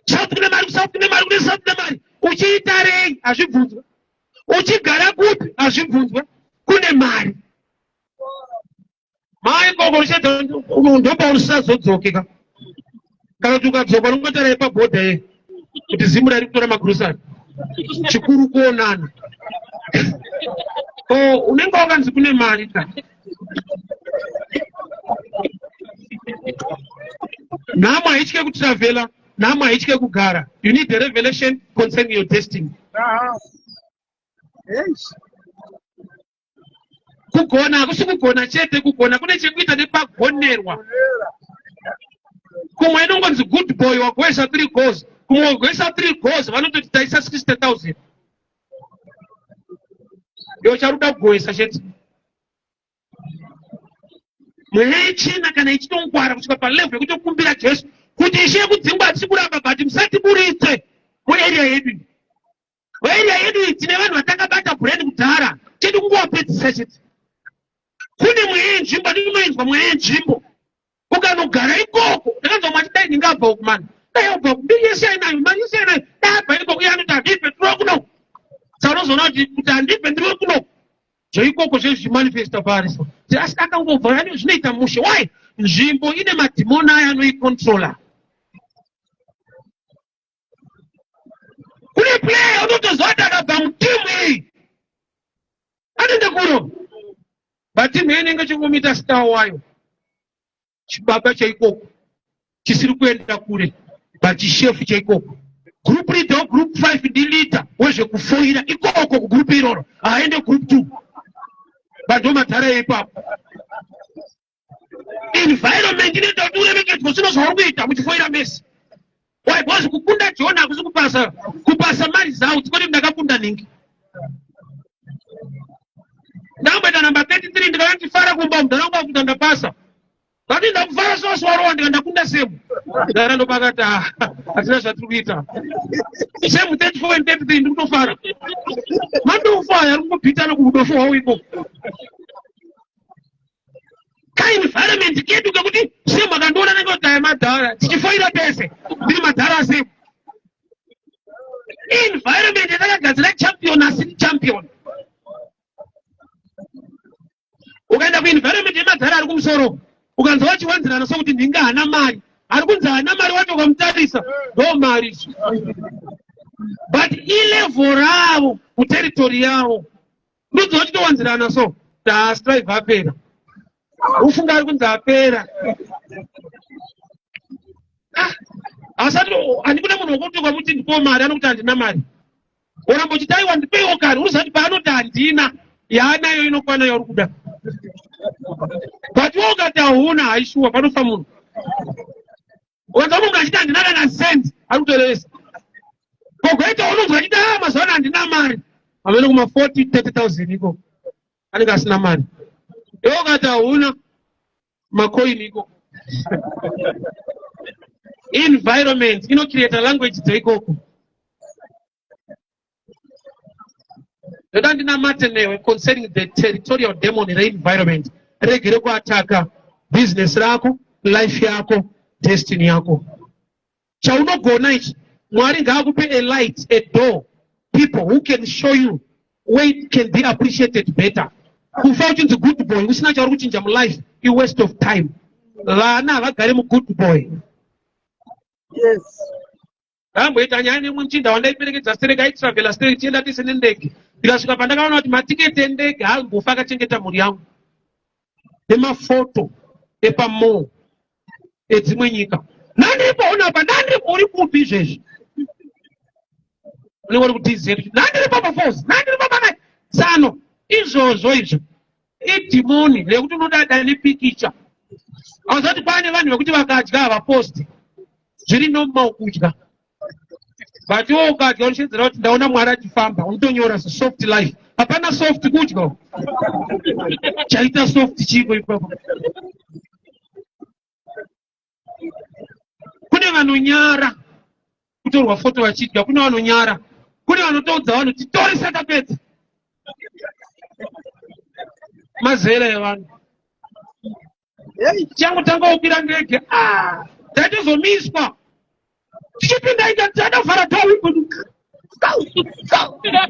South kune mari. Uchiita rei hazvibvunzwa. Uchigara kupi hazvibvunzwa. Kune mari. Mai koko richedza ndopa usisazodzokeka. Kana kuti ukadzoka unongotara pabhodha ye. Kuti zimu rari kutora magrosari. Chikuru kuonana. Unenge wakanzi kune mari ka. Nhamo haityike kutravela, nhamo haityike kugara. You need the revelation concerning your destiny. Yes. Kugona hakusi kugona chete, kugona kune chekuita nepagonerwa. Kumwe inongonzi good boy wagoesa 3 goals. Kumwe wagoesa 3 goals vanototi taisa 60,000. Yo charuda kugoesa chete. Mweya ichena kana ichitongwara kusvika palevel yekutokumbira Jesu kuti Ishe kudzingwa tichikuramba bhati musatiburitse muarea yedu. Muarea yedu tine vanhu vatakabata brand kudhara, tiri kungowapedzisa chete. Kune mweya yenzvimbo, ndinoinzwa mweya yenzvimbo. Ukanogara ikoko, ndakanzwa mwati dai ndingabva ukumana. Dai ubva kudiyese ainayo, mari yese ainayo, dai abva ikoko yanoti handipe ndiri kuno. Saka unozoona kuti handipe ndiri kuno. Zvoikoko zvezvimanifesta paari. Asi akangobva yani zvinoita mushe. Why? Nzvimbo ine madhimoni aya anoikontrola. Kune player unotozwa kuti akabva mutimu iyi anoende kuro. But timu iyi inenge chingomita star wayo. Chibaba chaikoko. Chisiri kuenda kure. But chef chaikoko. Group leader, group 5 leader. Wezvekufoira ikoko kugroup iroro. Aende group 2. Bado matara ipapo. Environment inoita kuti uremekedzwe zvinhu kuita muchifoira Messi. Why? Because kukunda Jona hakusi kupasa mari zawo, tikoti ndakakunda ningi. Ndamboita namba 33 ndikandifara kumba mudharaunda kuti ndapasa. Ngati ndakufara soswaro ndikandakunda semu. Ndara ndopakati hatina zvatiri kuita. Semu 34 and 33 ndikutofara. Mandofaya ari kungobhitana kuudofo hwawo ikoko. Environment kedu kekuti semu akandiona nenge kuti aya madhara tichifoira pese ndiri madhara semu. Environment yatakagadzira champion asiri champion. Ukaenda kuenvironment yemadhara ari kumusoro ukanzwa vachiwanzirana sokuti ndinga hana mari, ari kunzi hana mari wacho ukamutarisa ndo mari. But ilevel ravo kuteritori yavo ndodzo vachitowanzirana so strive apera. Ufunga ari kunzi apera. Asati handikune munhu wokuti ukamuti ndipo mari anokuti handina mari. Oramba uchiti aiwa ndipeiwo kare, unosati paanoti handina yaanayo inokwana yauri kuda. But ukati hauna haishuwa panofa munhu. Ukanzwa munhu achiti handina kana cent ari kutoresa. Kogoita unonzwa achiti mazuva ano handina mari. Amene kuma 40,000-30,000 iko. Anenge asina mari. Iwe ukati hauna macoin iko. Environment inocreate language dzeikoko. ndoda ndinamate newe concerning the territorial demon re-environment regere kuataka business rako, life yako, destiny yako. Chaunogona ichi, Mwari ngaakupe a light, a door, people who can show you where it can be appreciated better. Kufa uchinzi good boy, usina chauri kuchinja mu life, you waste of time. Vana vagare mu good boy. Yes. Amboita nyani munchinda wandaiperekedza stereka aitravela stereka tienda tise nendege. Ndikasvika pandakaona kuti matiketi endege haambofa akachengeta mhuri yangu. Nemafoto epamall edzimwe nyika. Nandiripo unapa, nandiripo uri kupi izvezvi? Unenge uri kutizera kuti nandiripo pafozi, nandiripo panai. Sano, izvozvo izvo. Idhimoni rekuti unodada nepikicha. Hauzati kwaane vanhu vekuti vakadya havaposti. Zviri normal kudya. But iwo ukadya unoshedzera kuti ndaona Mwari achifamba, unotonyora soft life. Hapana soft kudya. Chaita soft chiko ipapo. Kune vanonyara kutorwa foto vachidya, kune vanonyara, kune vanotoudza vanhu kuti tori sakapedza. Mazera evanhu. Changotanga kukwira ndege, ndatizomiswa. Tichipinda ika ndadavhara dhawi.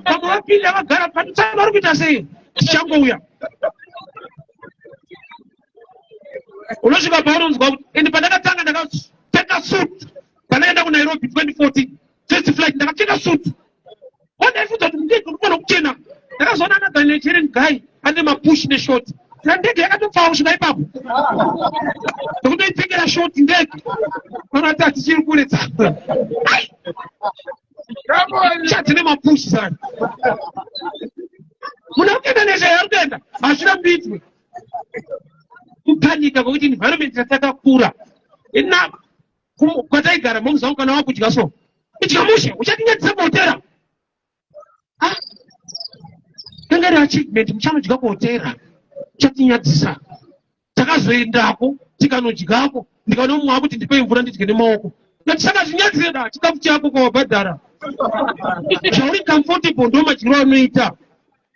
Vamwe vapinda vagara pano, saka vari kuita sei? Tichangouya. Unosvika paunonzwa kuti ende pandakatanga ndakapfeka suit. Pandakaenda kuNairobi 2014, first flight ndakapfeka suit. Wandaifudza kuti ndege unofana kuchena. Ndakazoona ana Nigerian guy ane mapush neshort. Ndege yakatopfawo kusvika ipapo. Ndokutoipfekera short ndege. Vanoti hatichiri kure tsamba. Chadzine mapush sana. Muna kuenda nezvayari kuenda, hazvina mbitwe. Kupanika kwekuti environment yatakakura. Ina kwataigara momuzangu kana wakudya so. Kudya mushe, uchatinyadzisa kuhotera. Tanga ri achievement muchanodya kuhotera. Uchatinyadzisa. Takazoendako, tikanodyako, ndikaona mumwe akuti ndipe mvura ndidye nemaoko. Saka zvinyadzira chikafu chako kwawabhadhara. Zvauri comfortable ndo madyiro anoita.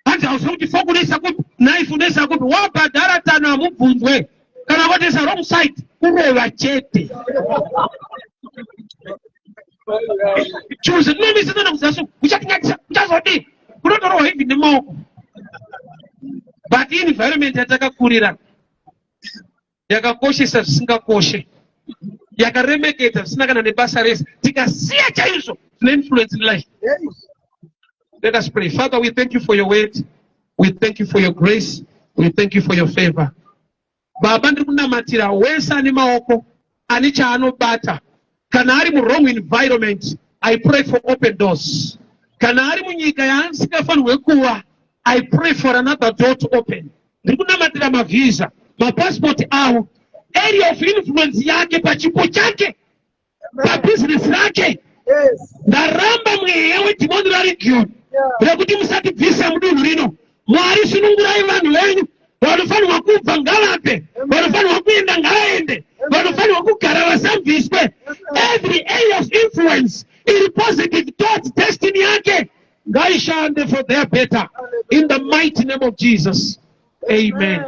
Hanzi hauzivi kuti foku unoisa kupi, knife unoisa kupi, wabhadhara tano hamubvunzwe. Kana wakaisa wrong side, kurova chete. Choose tinomisa kuzaso, uchatinyadzisa, uchazodi, kunotorwa hivi nemaoko. But environment yatakakurira yakakoshesa zvisingakoshe, yakaremekedza zvisina kana nebasa rese, tikasiya chaizvo zvine influence in life. Let us pray. Father, we thank you for your word. We thank you for your grace. We thank you for your favor. Baba ndiri kunamatira wese ane maoko ane chaanobata. Kana ari mu wrong environment, I pray for open doors. Kana ari munyika yaansingafanirwe kuva, I pray for another door to open. Ndiri kunamatira mavisa, mapassport avo, area of influence yake pachipo chake, pabusiness rake. Ndaramba mweya wedhimoni rarigion rekuti musatibvisa mudunhu rino. Mwari sunungurai vanhu venyu. Vanofanirwa kubva ngavabve, vanofanirwa kuenda ngavaende, vanofanirwa kugara vasabviswe. Every area of influence iri positive towards destiny yake ngaishande for their better. In the mighty name of Jesus. Amen.